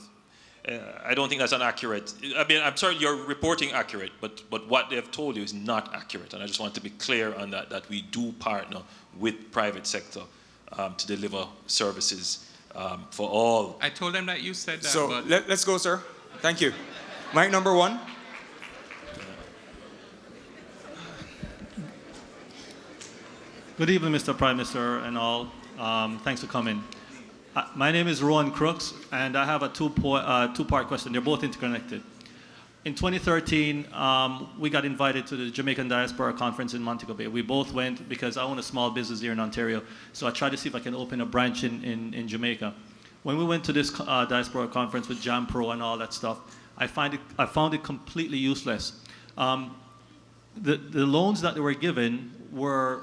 I don't think that's an accurate, I mean, I'm sorry, you're reporting accurate, but what they've told you is not accurate, and I just want to be clear on that we do partner with private sector to deliver services for all. I told them that you said that. So but let's go, sir. Thank you. Mic number 1. Good evening, Mr. Prime Minister and all. Thanks for coming. My name is Rowan Crooks, and I have a two-part question. They're both interconnected. In 2013, we got invited to the Jamaican Diaspora Conference in Montego Bay. We both went because I own a small business here in Ontario, so I tried to see if I can open a branch in Jamaica. When we went to this Diaspora Conference with Jam Pro and all that stuff, I found it completely useless. The loans that they were given were,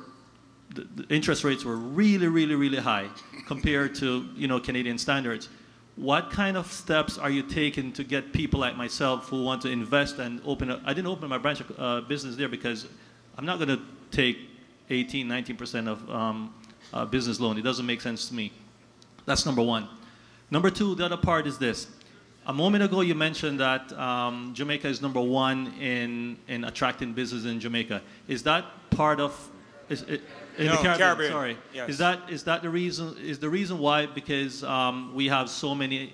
the interest rates were really high compared to, you know, Canadian standards. What kind of steps are you taking to get people like myself who want to invest and open I didn't open my branch business there because I'm not going to take 18-19% of business loan. It doesn't make sense to me. That's number 1. Number 2, the other part is this. A moment ago you mentioned that Jamaica is number 1 in attracting business in Jamaica. Is that part of in the Caribbean, sorry. Yes. Is that the reason? Is the reason why because we have so many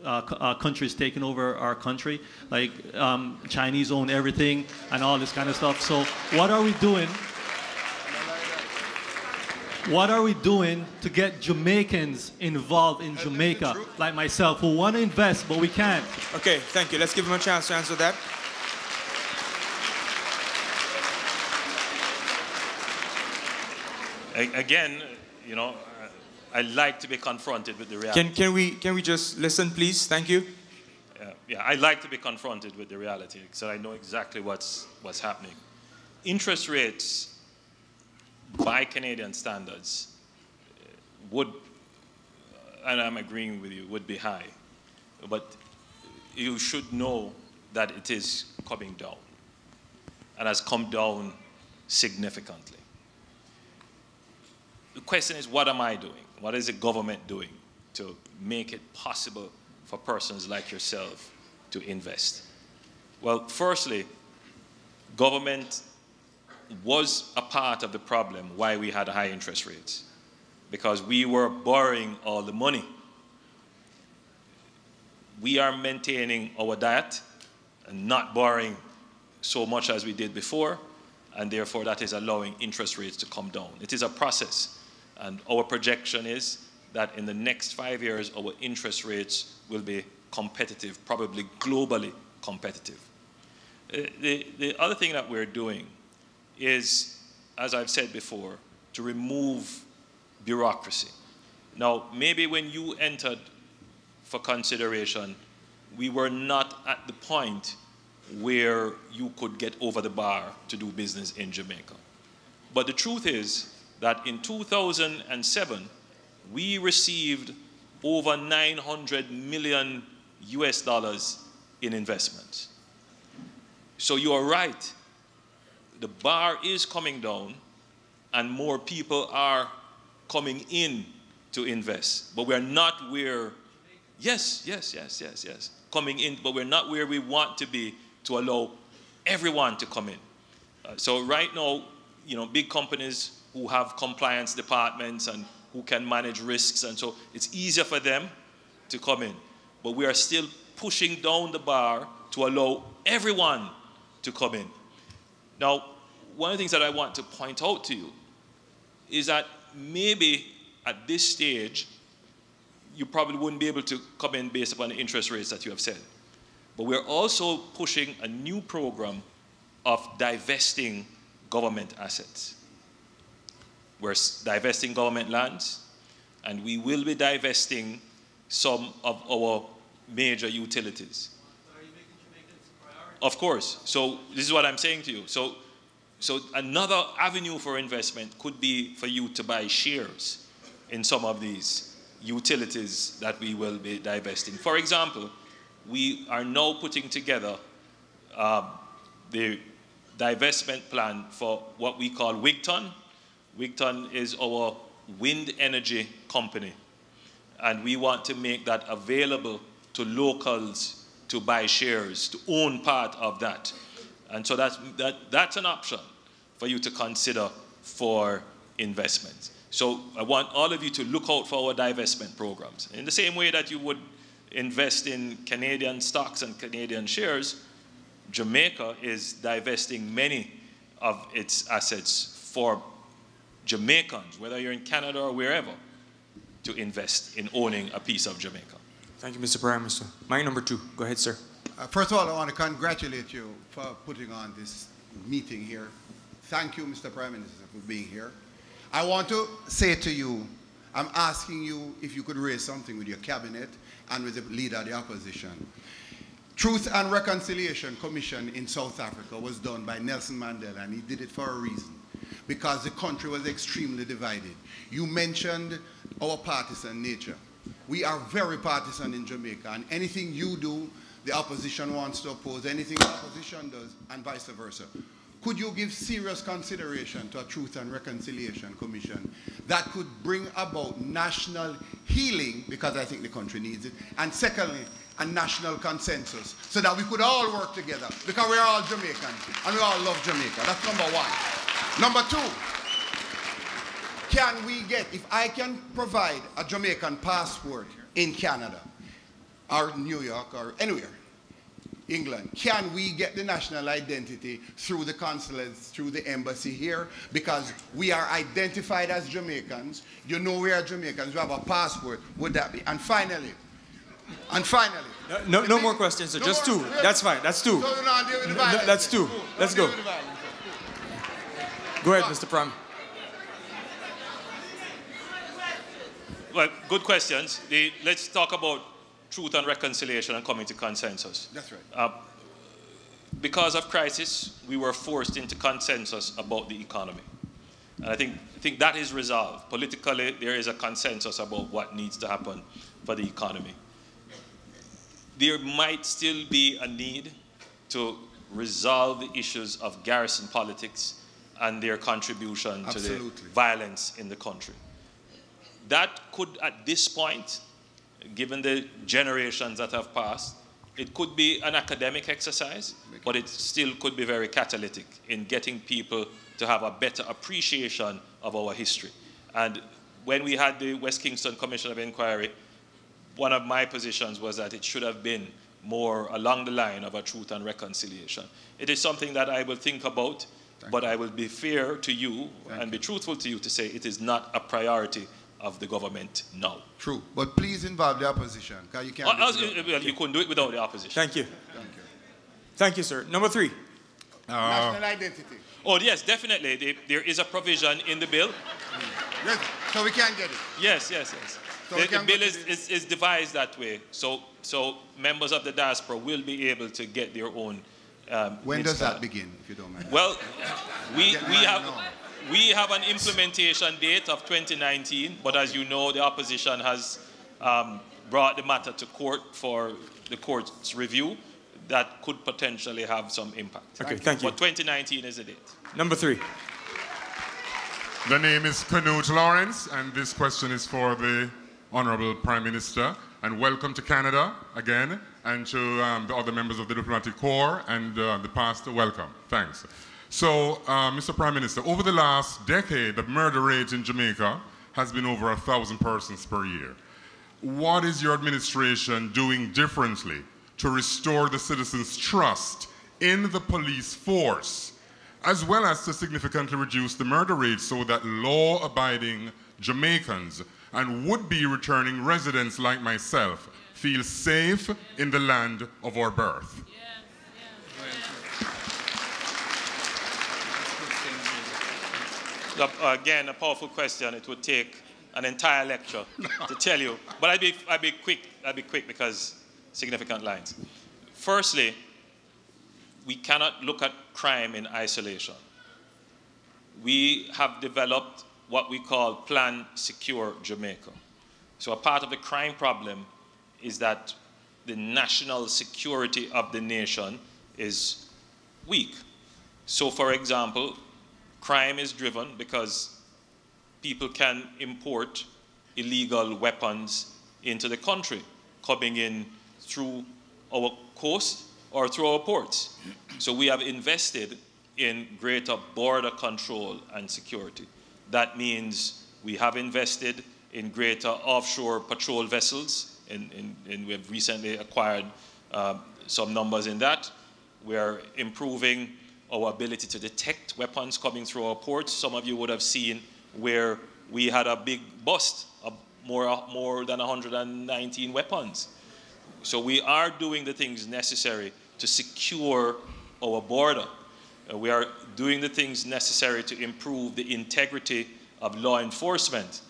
countries taking over our country, like Chinese own everything and all this kind of stuff. So what are we doing? What are we doing to get Jamaicans involved in Jamaica, like myself, who want to invest but we can't? Okay, thank you. Let's give him a chance to answer that. Again, you know, I like to be confronted with the reality. Can we just listen, please? Thank you. Yeah, I like to be confronted with the reality, so I know exactly what's happening. Interest rates, by Canadian standards, would, and I'm agreeing with you, would be high. But you should know that it is coming down, and has come down significantly. The question is, what am I doing? What is the government doing to make it possible for persons like yourself to invest? Well, firstly, government was a part of the problem why we had high interest rates, because we were borrowing all the money. We are maintaining our diet and not borrowing so much as we did before, and therefore that is allowing interest rates to come down. It is a process. And our projection is that in the next 5 years, our interest rates will be competitive, probably globally competitive. The other thing that we're doing is, as I've said before, to remove bureaucracy. Now, maybe when you entered for consideration, we were not at the point where you could get over the bar to do business in Jamaica. But the truth is, that in 2007, we received over 900 million US dollars in investments. So you are right. The bar is coming down and more people are coming in to invest. But we're not where, yes, coming in, but we're not where we want to be to allow everyone to come in. So right now, you know, big companies who have compliance departments and who can manage risks, and so it's easier for them to come in. But we are still pushing down the bar to allow everyone to come in. Now, one of the things that I want to point out to you is that maybe at this stage, you probably wouldn't be able to come in based upon the interest rates that you have said. But we're also pushing a new program of divesting government assets. We're divesting government lands, and we will be divesting some of our major utilities. Are you making Jamaicans a priority? Of course. So this is what I'm saying to you. So another avenue for investment could be for you to buy shares in some of these utilities that we will be divesting. For example, we are now putting together the divestment plan for what we call Wigton. Wigton is our wind energy company, and we want to make that available to locals to buy shares, to own part of that. And so that's an option for you to consider for investments. So I want all of you to look out for our divestment programs. In the same way that you would invest in Canadian stocks and Canadian shares, Jamaica is divesting many of its assets for Jamaicans, whether you're in Canada or wherever, to invest in owning a piece of Jamaica. Thank you, Mr. Prime Minister. Mic number 2. Go ahead, sir. First of all, I want to congratulate you for putting on this meeting here. Thank you, Mr. Prime Minister, for being here. I want to say to you, I'm asking you if you could raise something with your cabinet and with the leader of the opposition. Truth and Reconciliation Commission in South Africa was done by Nelson Mandela, and he did it for a reason, because the country was extremely divided. You mentioned our partisan nature. We are very partisan in Jamaica, and anything you do, the opposition wants to oppose, anything the opposition does, and vice versa. Could you give serious consideration to a Truth and Reconciliation Commission that could bring about national healing, because I think the country needs it, and secondly, a national consensus, so that we could all work together, because we're all Jamaicans, and we all love Jamaica. That's number one. Number 2, can we get, if I can provide a Jamaican passport in Canada, or New York, or anywhere, England, can we get the national identity through the consulates, through the embassy here? Because we are identified as Jamaicans. You know we are Jamaicans. We have a passport. Would that be? And finally. No more questions, sir. Just 2. That's fine. That's 2. That's 2. Let's go. Go ahead, Mr. Prime. Well, good questions. Let's talk about truth and reconciliation and coming to consensus. That's right. Because of crisis, we were forced into consensus about the economy. And I think that is resolved. Politically, there is a consensus about what needs to happen for the economy. There might still be a need to resolve the issues of garrison politics and their contribution to the violence in the country. That could, at this point, given the generations that have passed, it could be an academic exercise, but it still could be very catalytic in getting people to have a better appreciation of our history. And when we had the West Kingston Commission of Inquiry, one of my positions was that it should have been more along the line of a truth and reconciliation. It is something that I will think about, but I will be fair to you and be truthful to you to say it is not a priority of the government now. True, but please involve the opposition, because you can't you couldn't do it without the opposition. Thank you. Thank you, sir. Number 3. National identity. Oh, yes, definitely. There is a provision in the bill. Yes, so we can get it. Yes. So the bill is devised that way. So members of the diaspora will be able to get their own. When does that begin, if you don't mind? Well, we have an implementation date of 2019, but as you know, the opposition has brought the matter to court for the court's review. That could potentially have some impact. Okay, thank you. But 2019 is the date. Number 3. The name is Canute Lawrence, and this question is for the Honourable Prime Minister. And welcome to Canada again, and to the other members of the Diplomatic Corps and the pastor, welcome. Thanks. So, Mr. Prime Minister, over the last decade, the murder rate in Jamaica has been over 1,000 persons per year. what is your administration doing differently to restore the citizens' trust in the police force, as well as to significantly reduce the murder rate so that law-abiding Jamaicans and would-be returning residents like myself feel safe in the land of our birth? Again, a powerful question. It would take an entire lecture to tell you. But I'd be quick because significant lines. Firstly, we cannot look at crime in isolation. We have developed what we call Plan Secure Jamaica. So a part of the crime problem is that the national security of the nation is weak. So for example, crime is driven because people can import illegal weapons into the country, coming in through our coast or through our ports. So we have invested in greater border control and security. That means we have invested in greater offshore patrol vessels, and we have recently acquired some numbers in that. We're improving our ability to detect weapons coming through our ports. Some of you would have seen where we had a big bust of more than 119 weapons. So we are doing the things necessary to secure our border. We are doing the things necessary to improve the integrity of law enforcement,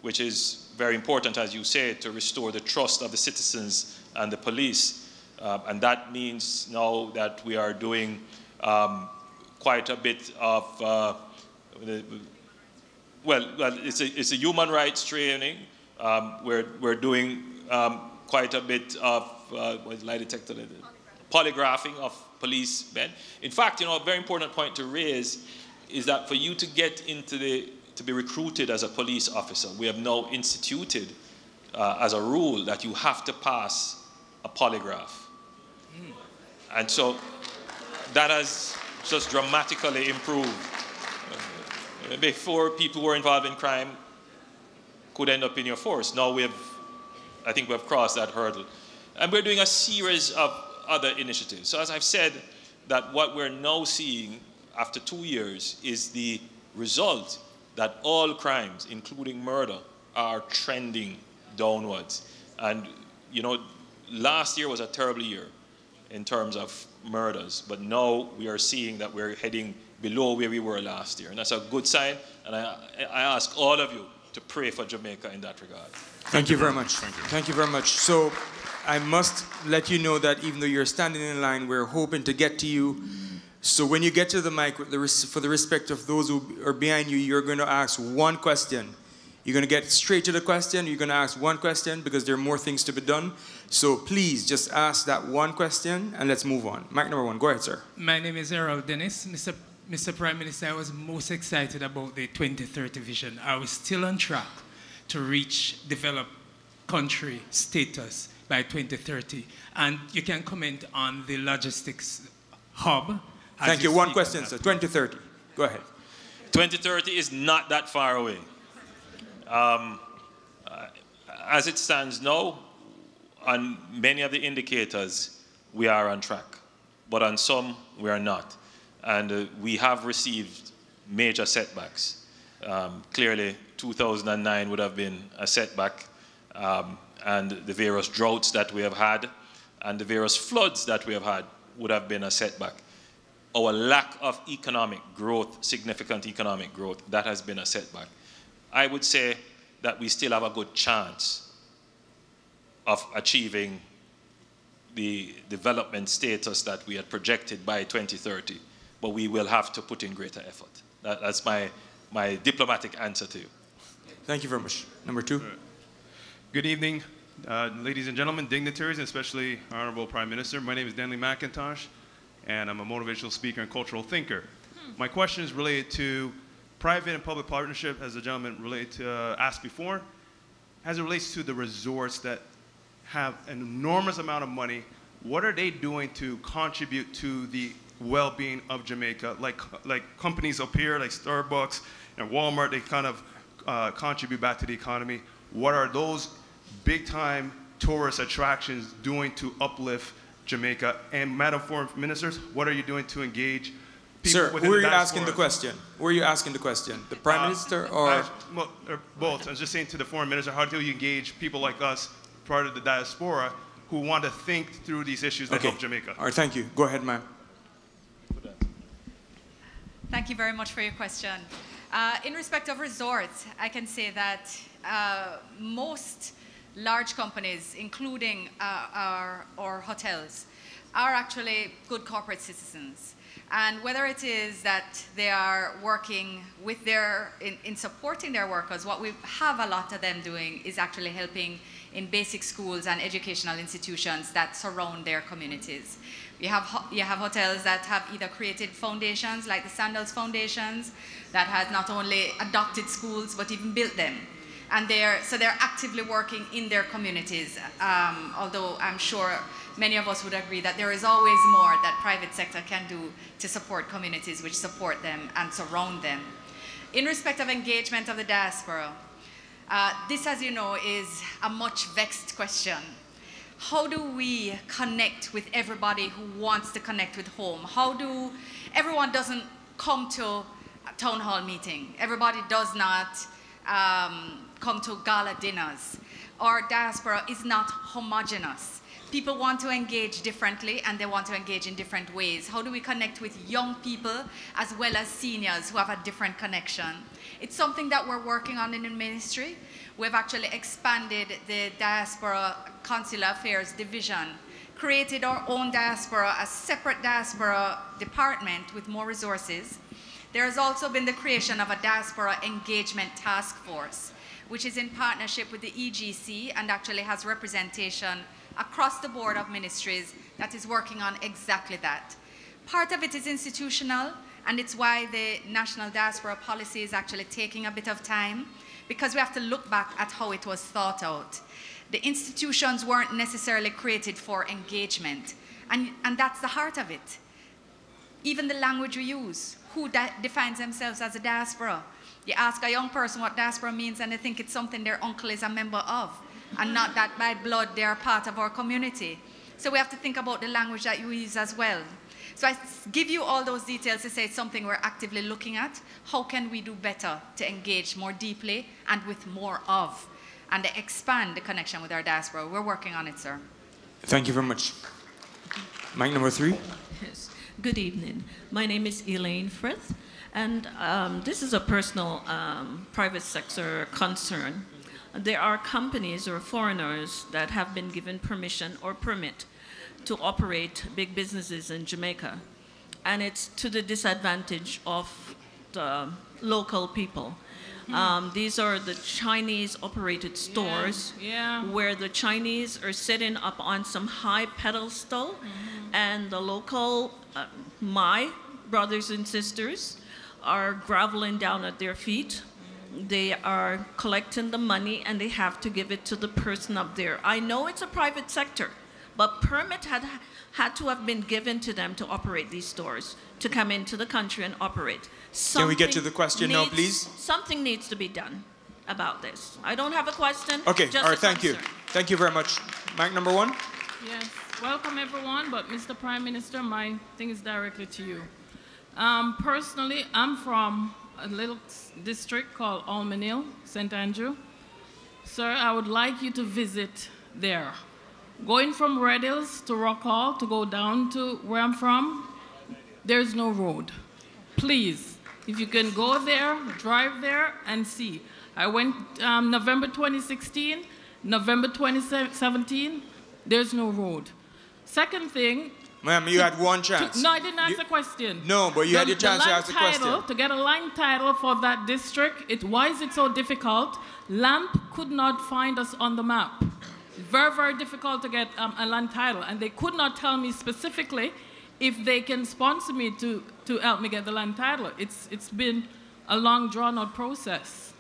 which is very important, as you say, to restore the trust of the citizens and the police. And that means now that we are doing quite a bit of, it's a human rights training. We're doing quite a bit of lie detector, polygraphing of police men. In fact, a very important point to raise is that for you to get to be recruited as a police officer, we have now instituted as a rule that you have to pass a polygraph. And so that has just dramatically improved. Before, people who were involved in crime could end up in your force. Now I think we have crossed that hurdle. And we're doing a series of other initiatives. So as I've said, that what we're now seeing after 2 years is the result that all crimes, including murder, are trending downwards. And, last year was a terrible year in terms of murders, but now we are seeing that we're heading below where we were last year. And that's a good sign, and I ask all of you to pray for Jamaica in that regard. Thank you very much. Thank you very much. So I must let you know that even though you're standing in line, we're hoping to get to you. So when you get to the mic, for the respect of those who are behind you, you're going to ask one question. You're going to get straight to the question. You're going to ask one question because there are more things to be done. So please just ask that one question and let's move on. Mic number one. Go ahead, sir. My name is Errol Dennis. Mr. Prime Minister, I was most excited about the 2030 vision. Are we still on track to reach developed country status by 2030? And you can comment on the logistics hub. Thank you. One question, sir. 2030. Go ahead. 2030 is not that far away. As it stands now, on many of the indicators, we are on track. But on some, we are not. And we have received major setbacks. Clearly, 2009 would have been a setback. And the various droughts that we have had and the various floods that we have had would have been a setback. Our lack of economic growth, significant economic growth, that has been a setback. I would say that we still have a good chance of achieving the development status that we had projected by 2030, but we will have to put in greater effort. That's my diplomatic answer to you. Thank you very much. Number two. Good evening, ladies and gentlemen, dignitaries, and especially Honourable Prime Minister. My name is Denley McIntosh, and I'm a motivational speaker and cultural thinker. My question is related to private and public partnership, as the gentleman asked before, as it relates to the resorts that have an enormous amount of money. What are they doing to contribute to the well-being of Jamaica? Like companies up here, like Starbucks and Walmart, they kind of contribute back to the economy. What are those big-time tourist attractions doing to uplift Jamaica? And Madam Foreign Ministers, what are you doing to engage people Sir, within who are the you asking diaspora? the question? Who are you asking the question? The Prime Minister or? Well, both. I was just saying to the Foreign Minister, how do you engage people like us, part of the diaspora, who want to think through these issues that help Jamaica? All right, thank you. Go ahead, ma'am. Thank you very much for your question. In respect of resorts, I can say that most large companies, including our hotels, are actually good corporate citizens. And whether it is that they are working with in supporting their workers, what we have a lot of them doing is actually helping in basic schools and educational institutions that surround their communities. You have hotels that have either created foundations, like the Sandals Foundations, that has not only adopted schools, but even built them. And they're actively working in their communities, although I'm sure many of us would agree that there is always more that private sector can do to support communities which support them and surround them. In respect of engagement of the diaspora, this, as you know, is a much vexed question. How do we connect with everybody who wants to connect with home? Everyone doesn't come to a town hall meeting. Everybody does not come to gala dinners. Our diaspora is not homogeneous. People want to engage differently and they want to engage in different ways. How do we connect with young people as well as seniors who have a different connection? It's something that we're working on in the ministry. We've actually expanded the Diaspora Consular Affairs Division, created our own diaspora, a separate diaspora department with more resources. There has also been the creation of a Diaspora Engagement Task Force, which is in partnership with the EGC and actually has representation across the board of ministries that is working on exactly that. Part of it is institutional, and it's why the National Diaspora Policy is actually taking a bit of time, because we have to look back at how it was thought out. The institutions weren't necessarily created for engagement, and that's the heart of it. Even the language we use, who defines themselves as a diaspora? You ask a young person what diaspora means and they think it's something their uncle is a member of, and not that by blood they are part of our community. So we have to think about the language that you use as well. So I give you all those details to say it's something we're actively looking at. How can we do better to engage more deeply and with more of, and to expand the connection with our diaspora? We're working on it, sir. Thank you very much. Mic number 3. Yes. Good evening. My name is Elaine Frith, and this is a personal private sector concern. There are companies or foreigners that have been given permission or permit to operate big businesses in Jamaica, and it's to the disadvantage of the local people. These are the Chinese-operated stores where the Chinese are sitting up on some high pedestal, and the local, my brothers and sisters, are groveling down at their feet. They are collecting the money and they have to give it to the person up there. I know it's a private sector, but permit had to have been given to them to operate these stores, to come into the country and operate. Can we get to the question now, please? Something needs to be done about this. I don't have a question. Okay, just all right, a thank you. concern. Thank you very much. Mic number 1. Yes, welcome everyone, but Mr. Prime Minister, my thing is directly to you. Personally, I'm from a little district called Holness, St. Andrew. Sir, I would like you to visit there. Going from Red Hills to Rock Hall to go down to where I'm from, there's no road. Please, if you can go there, drive there and see. I went November 2016, November 2017, there's no road. Second thing, ma'am, you had one chance. No, I didn't ask the question. No, but you had your chance to ask the question. To get a line title for that district, why is it so difficult? LAMP could not find us on the map. Very, very difficult to get a land title, and they could not tell me specifically if they can sponsor me to help me get the land title. It's been a long, drawn-out process.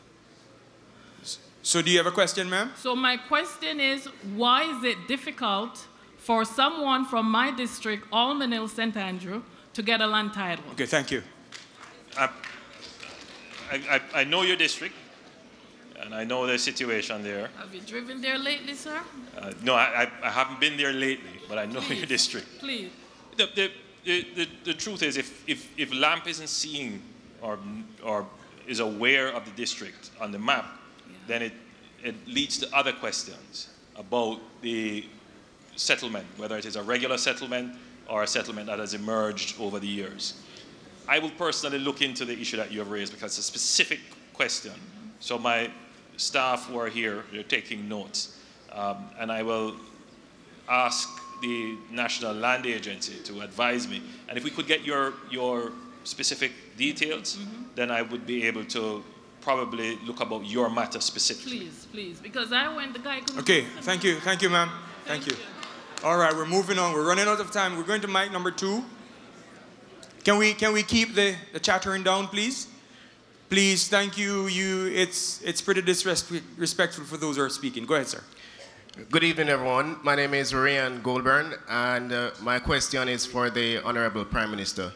So do you have a question, ma'am? So my question is, why is it difficult for someone from my district, Holness, St. Andrew, to get a land title? Okay, thank you. I know your district. and I know the situation there. Have you driven there lately, sir? No, I haven't been there lately, but I know your district. Please. The truth is, if LAMP isn't seeing or is aware of the district on the map, then it leads to other questions about the settlement, whether it is a regular settlement or a settlement that has emerged over the years. I will personally look into the issue that you have raised because it's a specific question. So my staff who are here, they're taking notes. And I will ask the National Land Agency to advise me. And if we could get your specific details, then I would be able to probably look about your matter specifically. Please, please, because I went, the guy couldn't... Okay, thank you, ma'am. Thank you. All right, we're moving on. We're running out of time. We're going to mic number 2. Can we keep the chattering down, please? Please, thank you. It's pretty disrespectful for those who are speaking. Go ahead, sir. Good evening, everyone. My name is Ryan Goldburn, and my question is for the Honourable Prime Minister.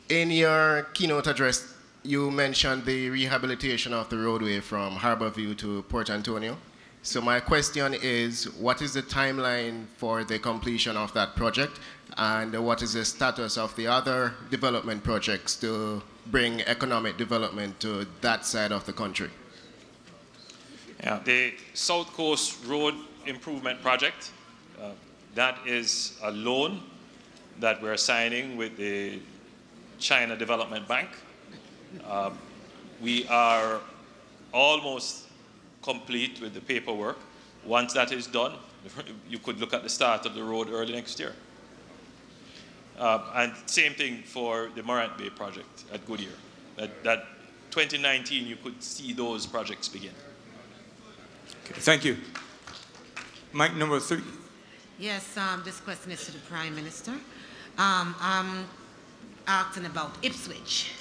In your keynote address, you mentioned the rehabilitation of the roadway from Harborview to Port Antonio. So my question is, what is the timeline for the completion of that project? And what is the status of the other development projects to bring economic development to that side of the country? Yeah, the South Coast Road Improvement Project, that is a loan that we're signing with the China Development Bank. We are almost complete with the paperwork. Once that is done, you could look at the start of the road early next year. And same thing for the Morant Bay project at Goodyear. That 2019, you could see those projects begin. Okay, thank you. Mic number 3. Yes, this question is to the Prime Minister. I'm asking about Ipswich.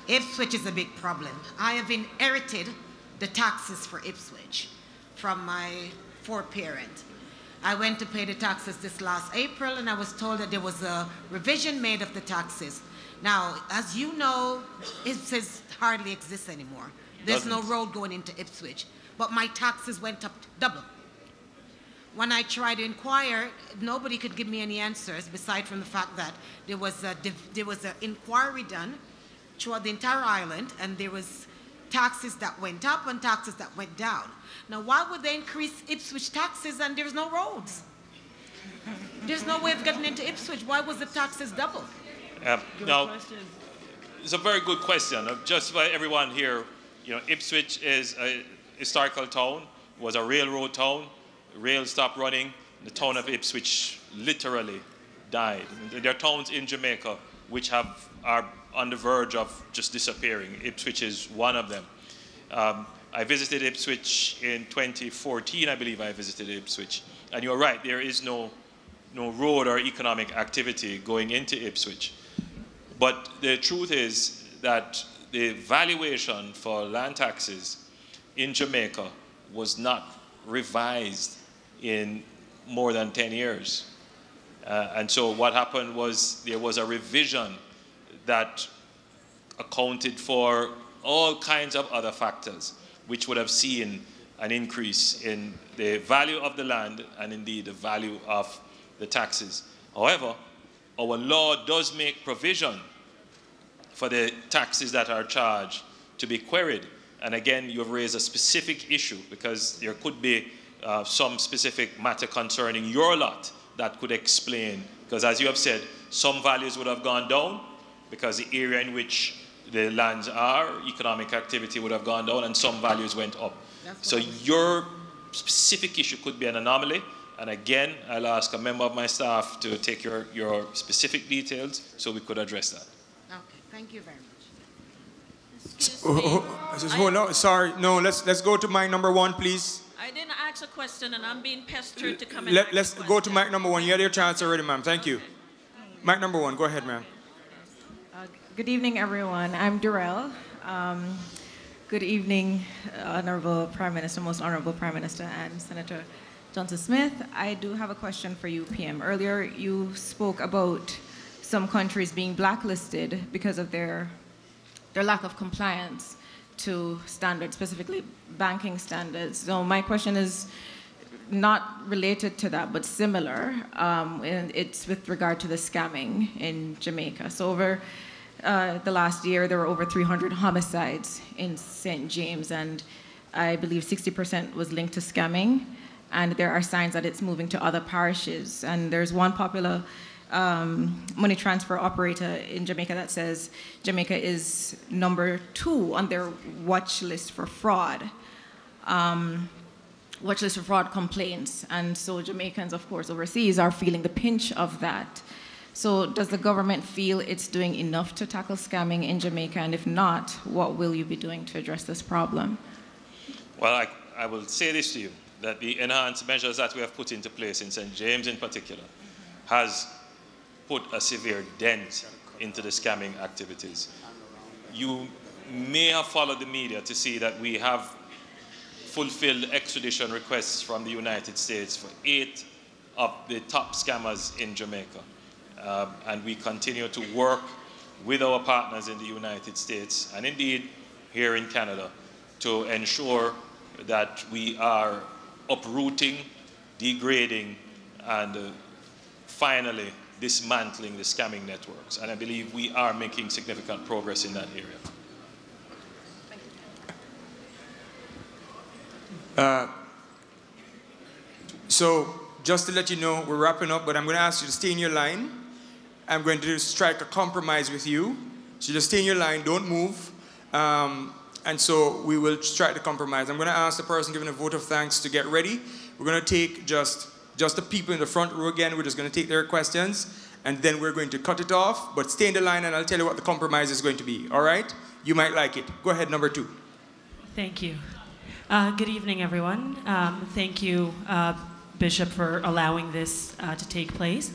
Ipswich is a big problem. I have inherited the taxes for Ipswich from my foreparent. I went to pay the taxes this last April, and I was told that there was a revision made of the taxes. Now, as you know, Ipswich hardly exists anymore. There's no road going into Ipswich, but my taxes went up double. When I tried to inquire, nobody could give me any answers, beside from the fact that there was an inquiry done throughout the entire island, and there was taxes that went up and taxes that went down. Now, why would they increase Ipswich taxes and there's no roads? There's no way of getting into Ipswich. Why was the taxes double? Now, it's a very good question. Just for everyone here, you know, Ipswich is a historical town, was a railroad town. Rail stopped running. The town of Ipswich literally died. There are towns in Jamaica which are on the verge of just disappearing. Ipswich is one of them. I visited Ipswich in 2014, I believe I visited Ipswich. And you're right, there is no road or economic activity going into Ipswich. But the truth is that the valuation for land taxes in Jamaica was not revised in more than 10 years. And so what happened was there was a revision that accounted for all kinds of other factors, which would have seen an increase in the value of the land and indeed the value of the taxes. However, our law does make provision for the taxes that are charged to be queried. And again, you've raised a specific issue because there could be some specific matter concerning your lot that could explain, because as you have said, some values would have gone down because the area in which the lands are, economic activity would have gone down, and some values went up. So your specific issue could be an anomaly, and again, I'll ask a member of my staff to take your specific details so we could address that. Okay, thank you very much. Hold on, sorry, no, let's go to mic number 1, please. I didn't ask a question, and I'm being pestered to come in. Let's go to mic number 1. You had your chance already, ma'am. Thank you. Mic number 1, go ahead, ma'am. Good evening, everyone. I'm Durrell. Good evening, Honourable Prime Minister, Most Honourable Prime Minister, and Senator Johnson Smith. I do have a question for you, PM. Earlier, you spoke about some countries being blacklisted because of their lack of compliance to standards, specifically banking standards. So my question is not related to that, but similar. And it's with regard to the scamming in Jamaica. So over the last year, there were over 300 homicides in St. James, and I believe 60% was linked to scamming. And there are signs that it's moving to other parishes. And there's one popular money transfer operator in Jamaica that says Jamaica is number 2 on their watch list for fraud. Watch list for fraud complaints. And so Jamaicans, of course, overseas are feeling the pinch of that. So does the government feel it's doing enough to tackle scamming in Jamaica? And if not, what will you be doing to address this problem? Well, I will say this to you, that the enhanced measures that we have put into place in St. James in particular has put a severe dent into the scamming activities. You may have followed the media to see that we have fulfilled extradition requests from the United States for 8 of the top scammers in Jamaica. And we continue to work with our partners in the United States and indeed here in Canada to ensure that we are uprooting, degrading, and finally dismantling the scamming networks. And I believe we are making significant progress in that area. So just to let you know, we're wrapping up, but I'm going to ask you to stay in your line. I'm going to strike a compromise with you. So just stay in your line, don't move. And so we will strike the compromise. I'm going to ask the person giving a vote of thanks to get ready. We're going to take just the people in the front row again. We're just going to take their questions, and then we're going to cut it off. But stay in the line, and I'll tell you what the compromise is going to be. All right? You might like it. Go ahead, number 2. Thank you. Good evening, everyone. Thank you, Bishop, for allowing this to take place.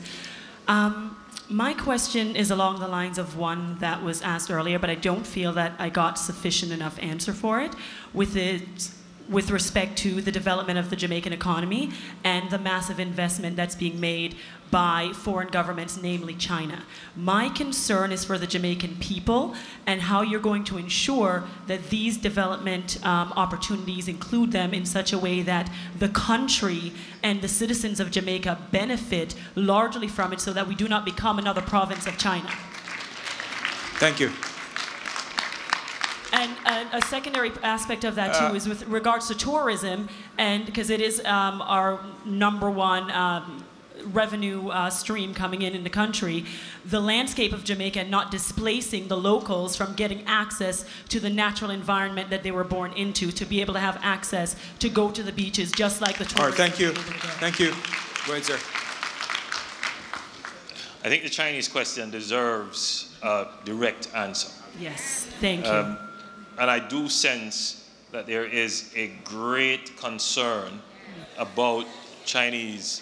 My question is along the lines of one that was asked earlier, but I don't feel that I got sufficient enough answer for it with respect to the development of the Jamaican economy and the massive investment that's being made by foreign governments, namely China. My concern is for the Jamaican people and how you're going to ensure that these development opportunities include them in such a way that the country and the citizens of Jamaica benefit largely from it so that we do not become another province of China. Thank you. And a secondary aspect of that too is with regards to tourism, and because it is our #1 revenue stream coming in the country, the landscape of Jamaica not displacing the locals from getting access to the natural environment that they were born into, to be able to have access to go to the beaches just like the tourists. All right, thank you. Thank you. Go ahead, sir. I think the Chinese question deserves a direct answer. Yes, thank you. And I do sense that there is a great concern about Chinese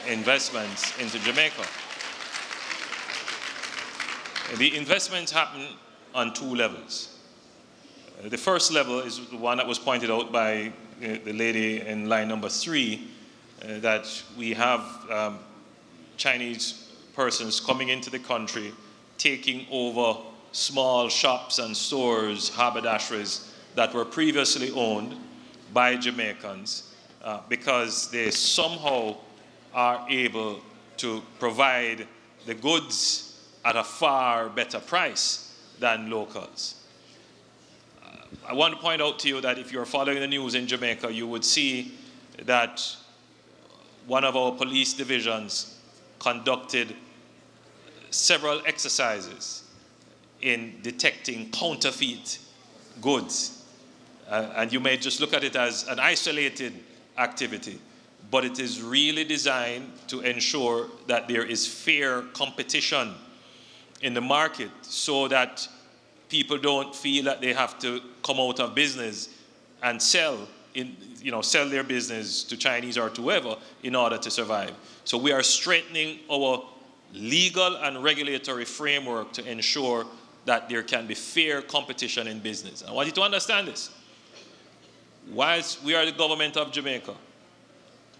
investments into Jamaica. The investments happen on 2 levels. The first level is the one that was pointed out by the lady in line number 3, that we have Chinese persons coming into the country, taking over small shops and stores, haberdasheries that were previously owned by Jamaicans because they somehow are able to provide the goods at a far better price than locals. I want to point out to you that if you're following the news in Jamaica, you would see that one of our police divisions conducted several exercises in detecting counterfeit goods. And you may just look at it as an isolated activity, but it is really designed to ensure that there is fair competition in the market so that people don't feel that they have to come out of business and sell their business to Chinese or to whoever in order to survive. So we are strengthening our legal and regulatory framework to ensure that there can be fair competition in business. I want you to understand this. Whilst we are the government of Jamaica,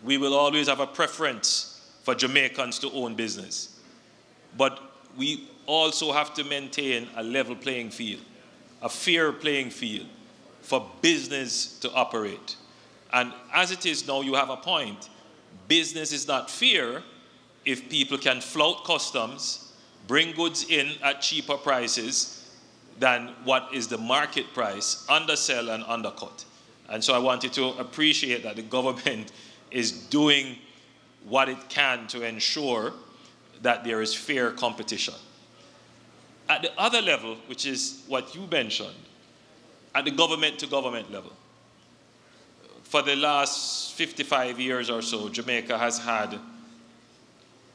we will always have a preference for Jamaicans to own business. But we also have to maintain a level playing field, a fair playing field, for business to operate. And as it is now, you have a point. Business is not fair if people can flout customs, bring goods in at cheaper prices than what is the market price, undersell and undercut. And so I wanted to appreciate that the government is doing what it can to ensure that there is fair competition. At the other level, which is what you mentioned, at the government-to-government level, for the last 55 years or so, Jamaica has had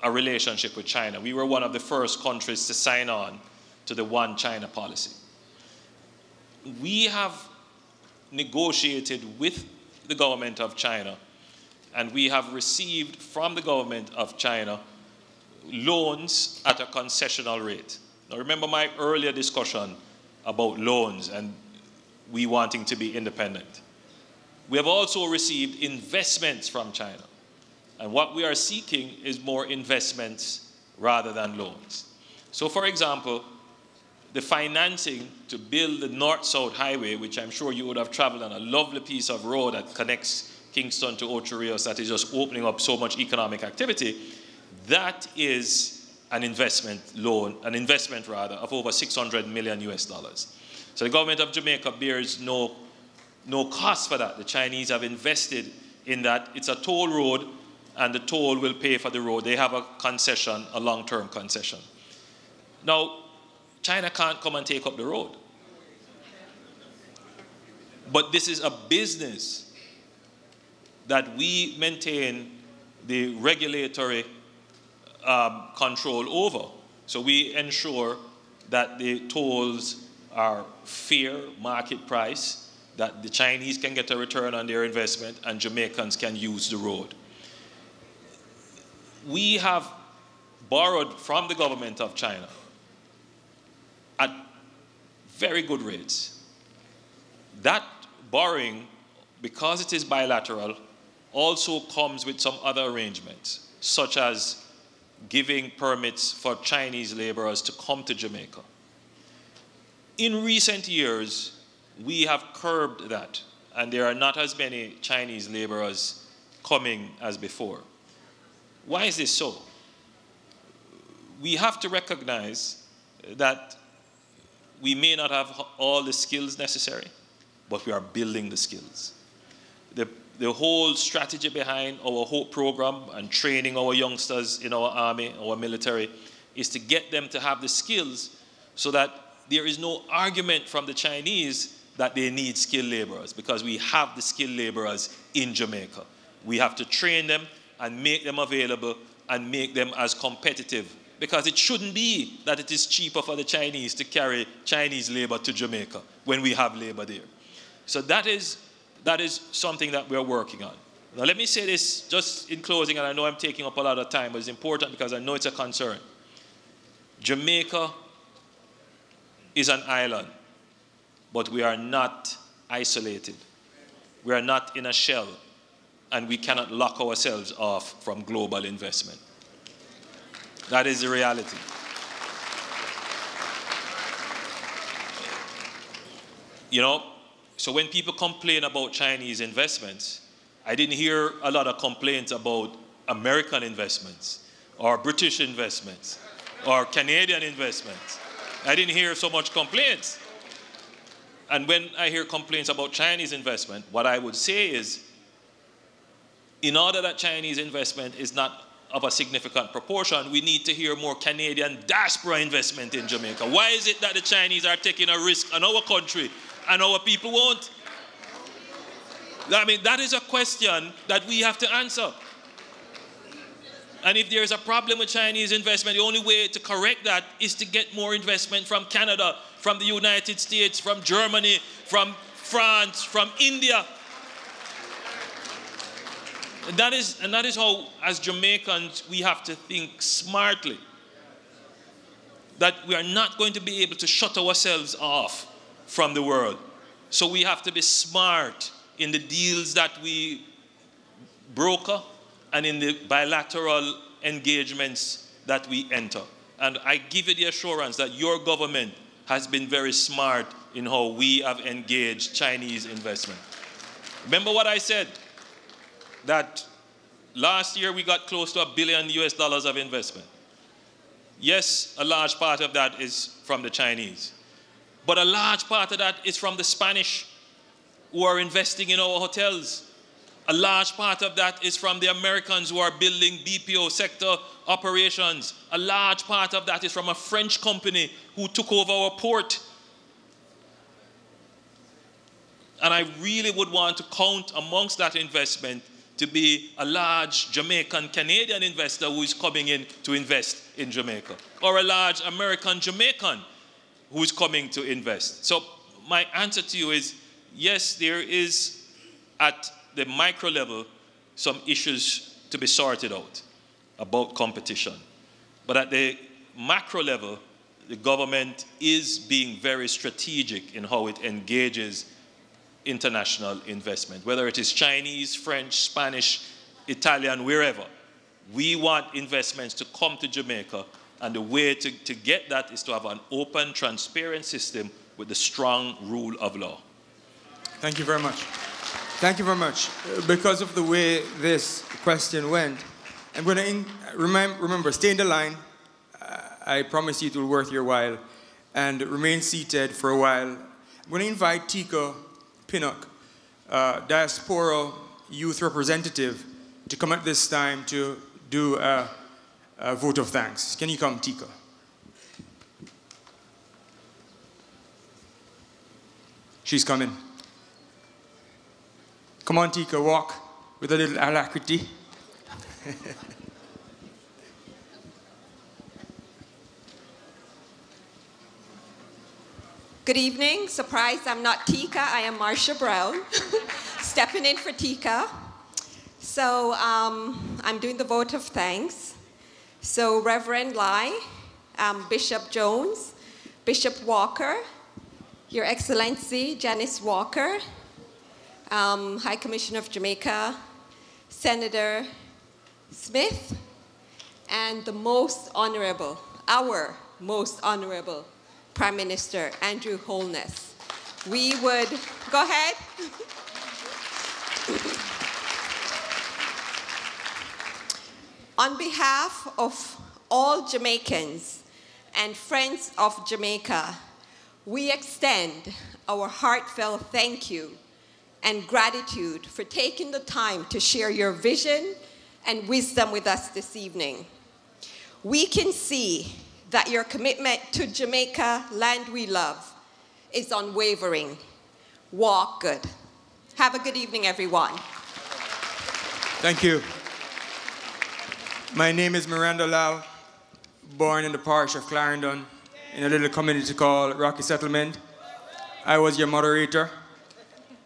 a relationship with China. We were one of the first countries to sign on to the One China policy. We have negotiated with the government of China, and we have received from the government of China loans at a concessional rate. Now remember my earlier discussion about loans and we wanting to be independent. We have also received investments from China. And what we are seeking is more investments rather than loans. So for example, the financing to build the North-South Highway, which I'm sure you would have traveled on, a lovely piece of road that connects Kingston to Ocho Rios that is just opening up so much economic activity, that is an investment loan, an investment rather, of over $600 million US. So the government of Jamaica bears no cost for that. The Chinese have invested in that. It's a toll road, and the toll will pay for the road. They have a concession, a long-term concession. Now, China can't come and take up the road. But this is a business that we maintain the regulatory control over. So we ensure that the tolls are fair market price, that the Chinese can get a return on their investment and Jamaicans can use the road. We have borrowed from the government of China at very good rates. That borrowing, because it is bilateral, also comes with some other arrangements, such as giving permits for Chinese laborers to come to Jamaica. In recent years, we have curbed that, and there are not as many Chinese laborers coming as before. Why is this so? We have to recognize that we may not have all the skills necessary, but we are building the skills. The whole strategy behind our HOPE program and training our youngsters in our army, our military, is to get them to have the skills so that there is no argument from the Chinese that they need skilled laborers, because we have the skilled laborers in Jamaica. We have to train them and make them available and make them as competitive, because it shouldn't be that it is cheaper for the Chinese to carry Chinese labor to Jamaica when we have labor there. So that is something that we are working on. Now let me say this just in closing, and I know I'm taking up a lot of time, but it's important because I know it's a concern. Jamaica is an island, but we are not isolated. We are not in a shell, and we cannot lock ourselves off from global investment. That is the reality. You know, so when people complain about Chinese investments, I didn't hear a lot of complaints about American investments or British investments or Canadian investments. I didn't hear so much complaints. And when I hear complaints about Chinese investment, what I would say is, in order that Chinese investment is not of a significant proportion, we need to hear more Canadian diaspora investment in Jamaica. Why is it that the Chinese are taking a risk on our country and our people won't? I mean, that is a question that we have to answer. And if there's a problem with Chinese investment, the only way to correct that is to get more investment from Canada, from the United States, from Germany, from France, from India. And that is how, as Jamaicans, we have to think smartly. That we are not going to be able to shut ourselves off from the world. So we have to be smart in the deals that we broker and in the bilateral engagements that we enter. And I give you the assurance that your government has been very smart in how we have engaged Chinese investment. Remember what I said? That last year we got close to $1 billion of investment. Yes, a large part of that is from the Chinese. But a large part of that is from the Spanish who are investing in our hotels. A large part of that is from the Americans who are building BPO sector operations. A large part of that is from a French company who took over our port. And I really would want to count amongst that investment to be a large Jamaican Canadian investor who is coming in to invest in Jamaica, or a large American Jamaican who is coming to invest. So my answer to you is, yes, there is at the micro level some issues to be sorted out about competition. But at the macro level, the government is being very strategic in how it engages international investment, whether it is Chinese, French, Spanish, Italian, wherever. We want investments to come to Jamaica, and the way to get that is to have an open, transparent system with the strong rule of law. Thank you very much. Thank you very much. Because of the way this question went, I'm going to remember, stay in the line. I promise you it will be worth your while. And remain seated for a while. I'm going to invite Tika Pinnock, Diaspora Youth Representative, to come at this time to do a vote of thanks. Can you come, Tika? She's coming. Come on, Tika, walk with a little alacrity. Good evening. Surprise, I'm not Tika, I am Marsha Brown, stepping in for Tika. So I'm doing the vote of thanks. So Reverend Lai, Bishop Jones, Bishop Walker, Your Excellency Janice Walker, High Commissioner of Jamaica, Senator Smith, and the most honorable, our most honorable Prime Minister Andrew Holness. We would, go ahead. On behalf of all Jamaicans and friends of Jamaica, we extend our heartfelt thank you and gratitude for taking the time to share your vision and wisdom with us this evening. We can see that your commitment to Jamaica, land we love, is unwavering. Walk good. Have a good evening, everyone. Thank you. My name is Miranda Lal, born in the parish of Clarendon, in a little community called Rocky Settlement. I was your moderator,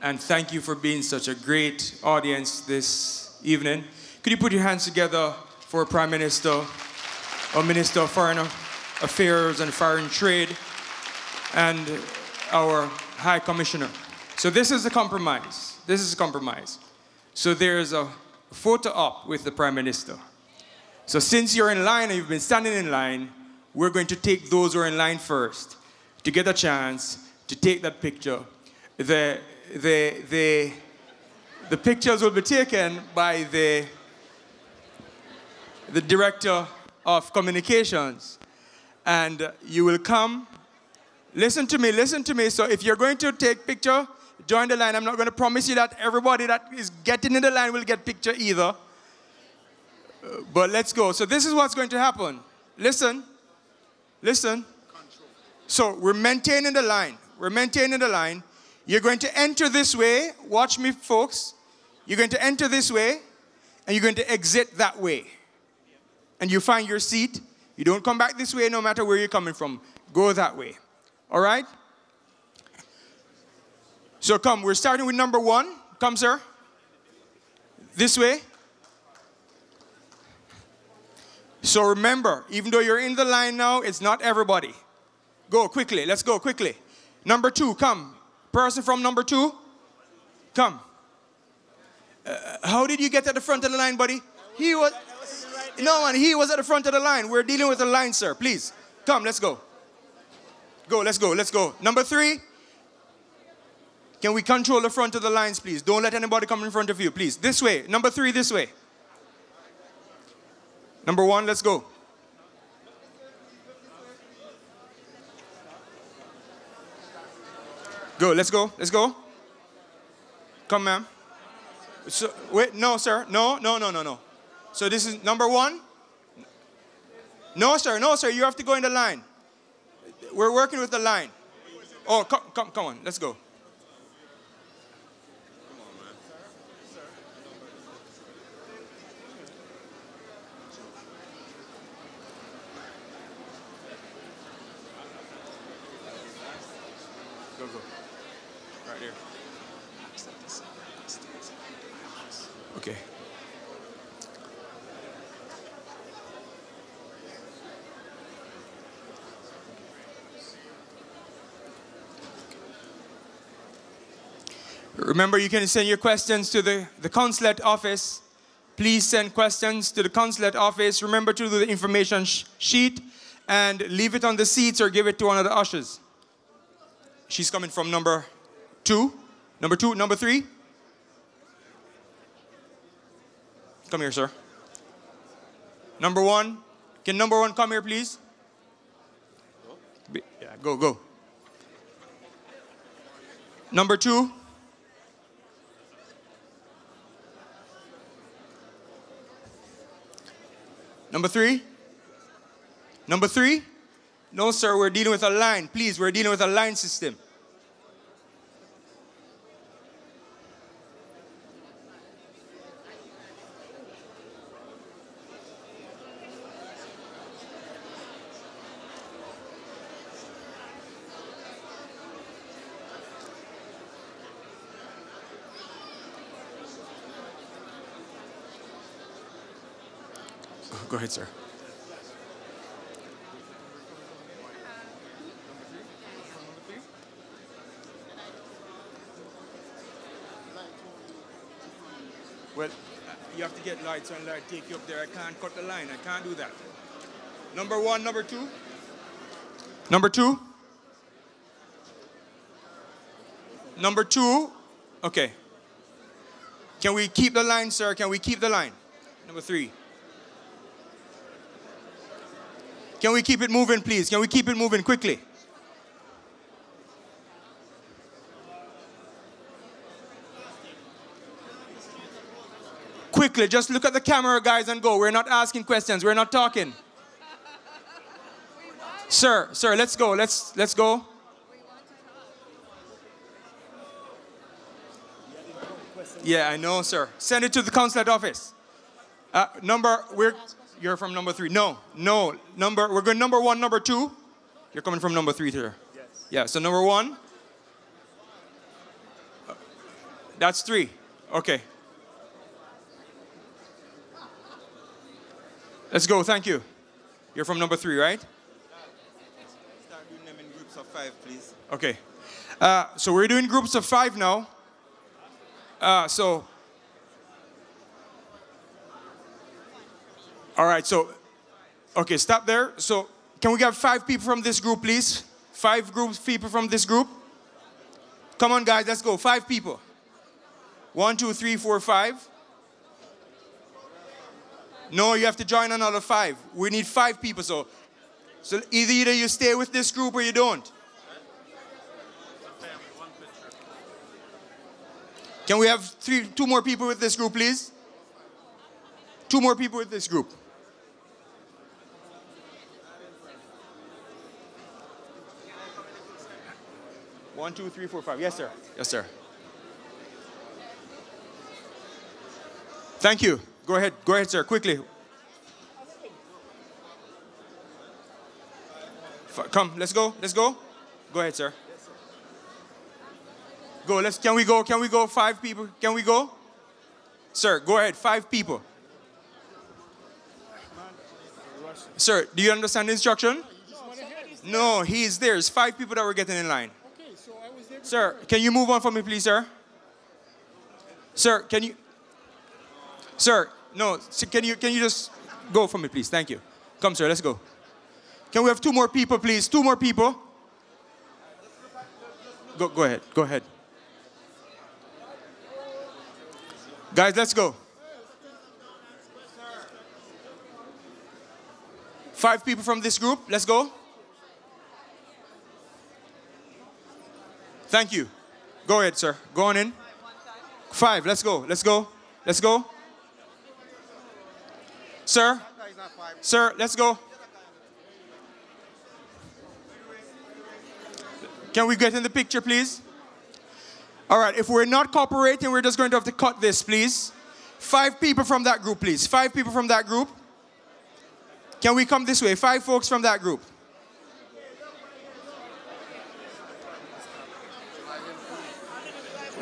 and thank you for being such a great audience this evening. Could you put your hands together for Prime Minister or Minister of Foreign Affairs and Foreign Trade and our High Commissioner. So this is a compromise. This is a compromise. So there's a photo op with the Prime Minister. So since you're in line and you've been standing in line, we're going to take those who are in line first to get a chance to take that picture. The pictures will be taken by the Director of Communications. And you will come, listen to me. So if you're going to take picture, join the line. I'm not going to promise you that everybody that is getting in the line will get picture either. But let's go. So this is what's going to happen. Listen. So we're maintaining the line. You're going to enter this way. Watch me, folks. You're going to enter this way, and you're going to exit that way. And you find your seat. You don't come back this way no matter where you're coming from. Go that way. All right? So come, we're starting with number 1. Come, sir. This way. So remember, even though you're in the line now, it's not everybody. Go quickly. Let's go quickly. Number 2, come. Person from number 2, come. How did you get to the front of the line, buddy? He was at the front of the line. We're dealing with the line, sir. Please, come, let's go. go, let's go, let's go. Number 3. Can we control the front of the lines, please? Don't let anybody come in front of you, please. This way. Number 3, this way. Number 1, let's go. Go, let's go, let's go. Come, ma'am. So, wait, no, sir. No. So this is number 1. No, sir, you have to go in the line. We're working with the line. Oh, come on, let's go. Go. Right here. Okay. Remember, you can send your questions to the consulate office. Please send questions to the consulate office. Remember to do the information sheet and leave it on the seats or give it to one of the ushers. She's coming from number 2. Number 2, number 3. Come here, sir. Number 1. Can number 1 come here, please? Yeah, go. Number 2. Number 3? Number 3? No, sir, we're dealing with a line. Please, we're dealing with a line system. Go ahead, sir. Well, you have to get lights and light take you up there. I can't cut the line. I can't do that. Number 1, number 2. Number 2. Number 2. Okay. Can we keep the line, sir? Can we keep the line? Number 3. Can we keep it moving, please? Can we keep it moving quickly? Quickly, just look at the camera, guys, and go. We're not asking questions. We're not talking. Sir, let's go. Let's go. Yeah, I know, sir. Send it to the consulate office. You're from number 3. No. We're going number 1, number 2. You're coming from number 3 here. Yes. Yeah, so number 1. That's 3. Okay. Let's go, thank you. You're from number 3, right? Start doing them in groups of 5, please. Okay. So we're doing groups of 5 now. All right, okay, stop there. So can we get 5 people from this group, please? 5 people from this group. Come on, guys, let's go. 5 people. 1, 2, 3, 4, 5. No, you have to join another 5. We need 5 people, so either you stay with this group or you don't. Can we have 2 more people with this group, please? 2 more people with this group. One, 2, 3, 4, 5. Yes, sir. Yes, sir. Thank you. Go ahead, sir, quickly. Come, let's go. Go ahead, sir. Go, can we go 5 people? Can we go? Sir, go ahead, 5 people. Sir, do you understand the instruction? No, he's there. There's 5 people that were getting in line. Sir, can you move on for me, please, sir? Sir, can you? Sir, no. Can you just go for me, please? Thank you. Come, sir. Let's go. Can we have 2 more people, please? 2 more people. Go ahead. Go ahead. Guys, let's go. 5 people from this group. Let's go. Thank you. Go ahead, sir. Go on in. 5. Let's go. Let's go. Let's go. Sir. Sir, let's go. Can we get in the picture, please? All right, if we're not cooperating, we're just going to have to cut this, please. 5 people from that group, please. 5 people from that group. Can we come this way? 5 folks from that group.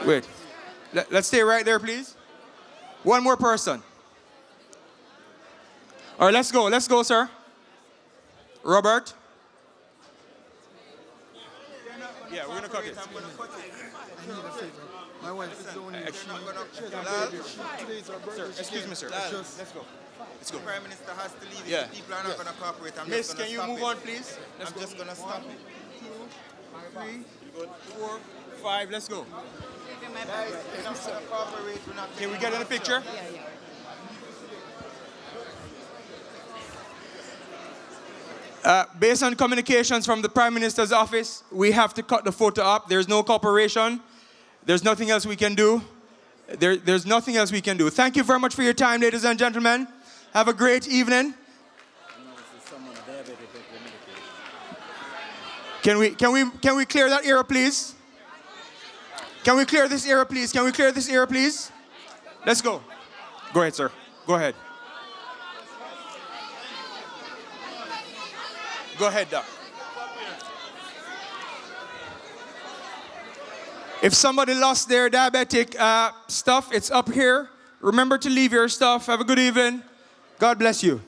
Wait. Let's stay right there, please. 1 more person. All right, let's go. Let's go, sir. Robert. Yeah, we're going to cut it. My wife is only Sir, excuse me, sir. Let's go. Let's go. The Prime Minister has to leave. Yeah. If people are not going to cooperate. Miss, can you move on, please? I'm just going to stop it. 2, 3, 4, 5. Let's go. Can we get in a picture? Based on communications from the Prime Minister's office, we have to cut the photo up. There's no cooperation. There's nothing else we can do. There's nothing else we can do. Thank you very much for your time, ladies and gentlemen. Have a great evening. Can we clear that area, please? Can we clear this area, please? Can we clear this area, please? Let's go. Go ahead, sir. Go ahead. Go ahead, Doc. If somebody lost their diabetic stuff, it's up here. Remember to leave your stuff. Have a good evening. God bless you.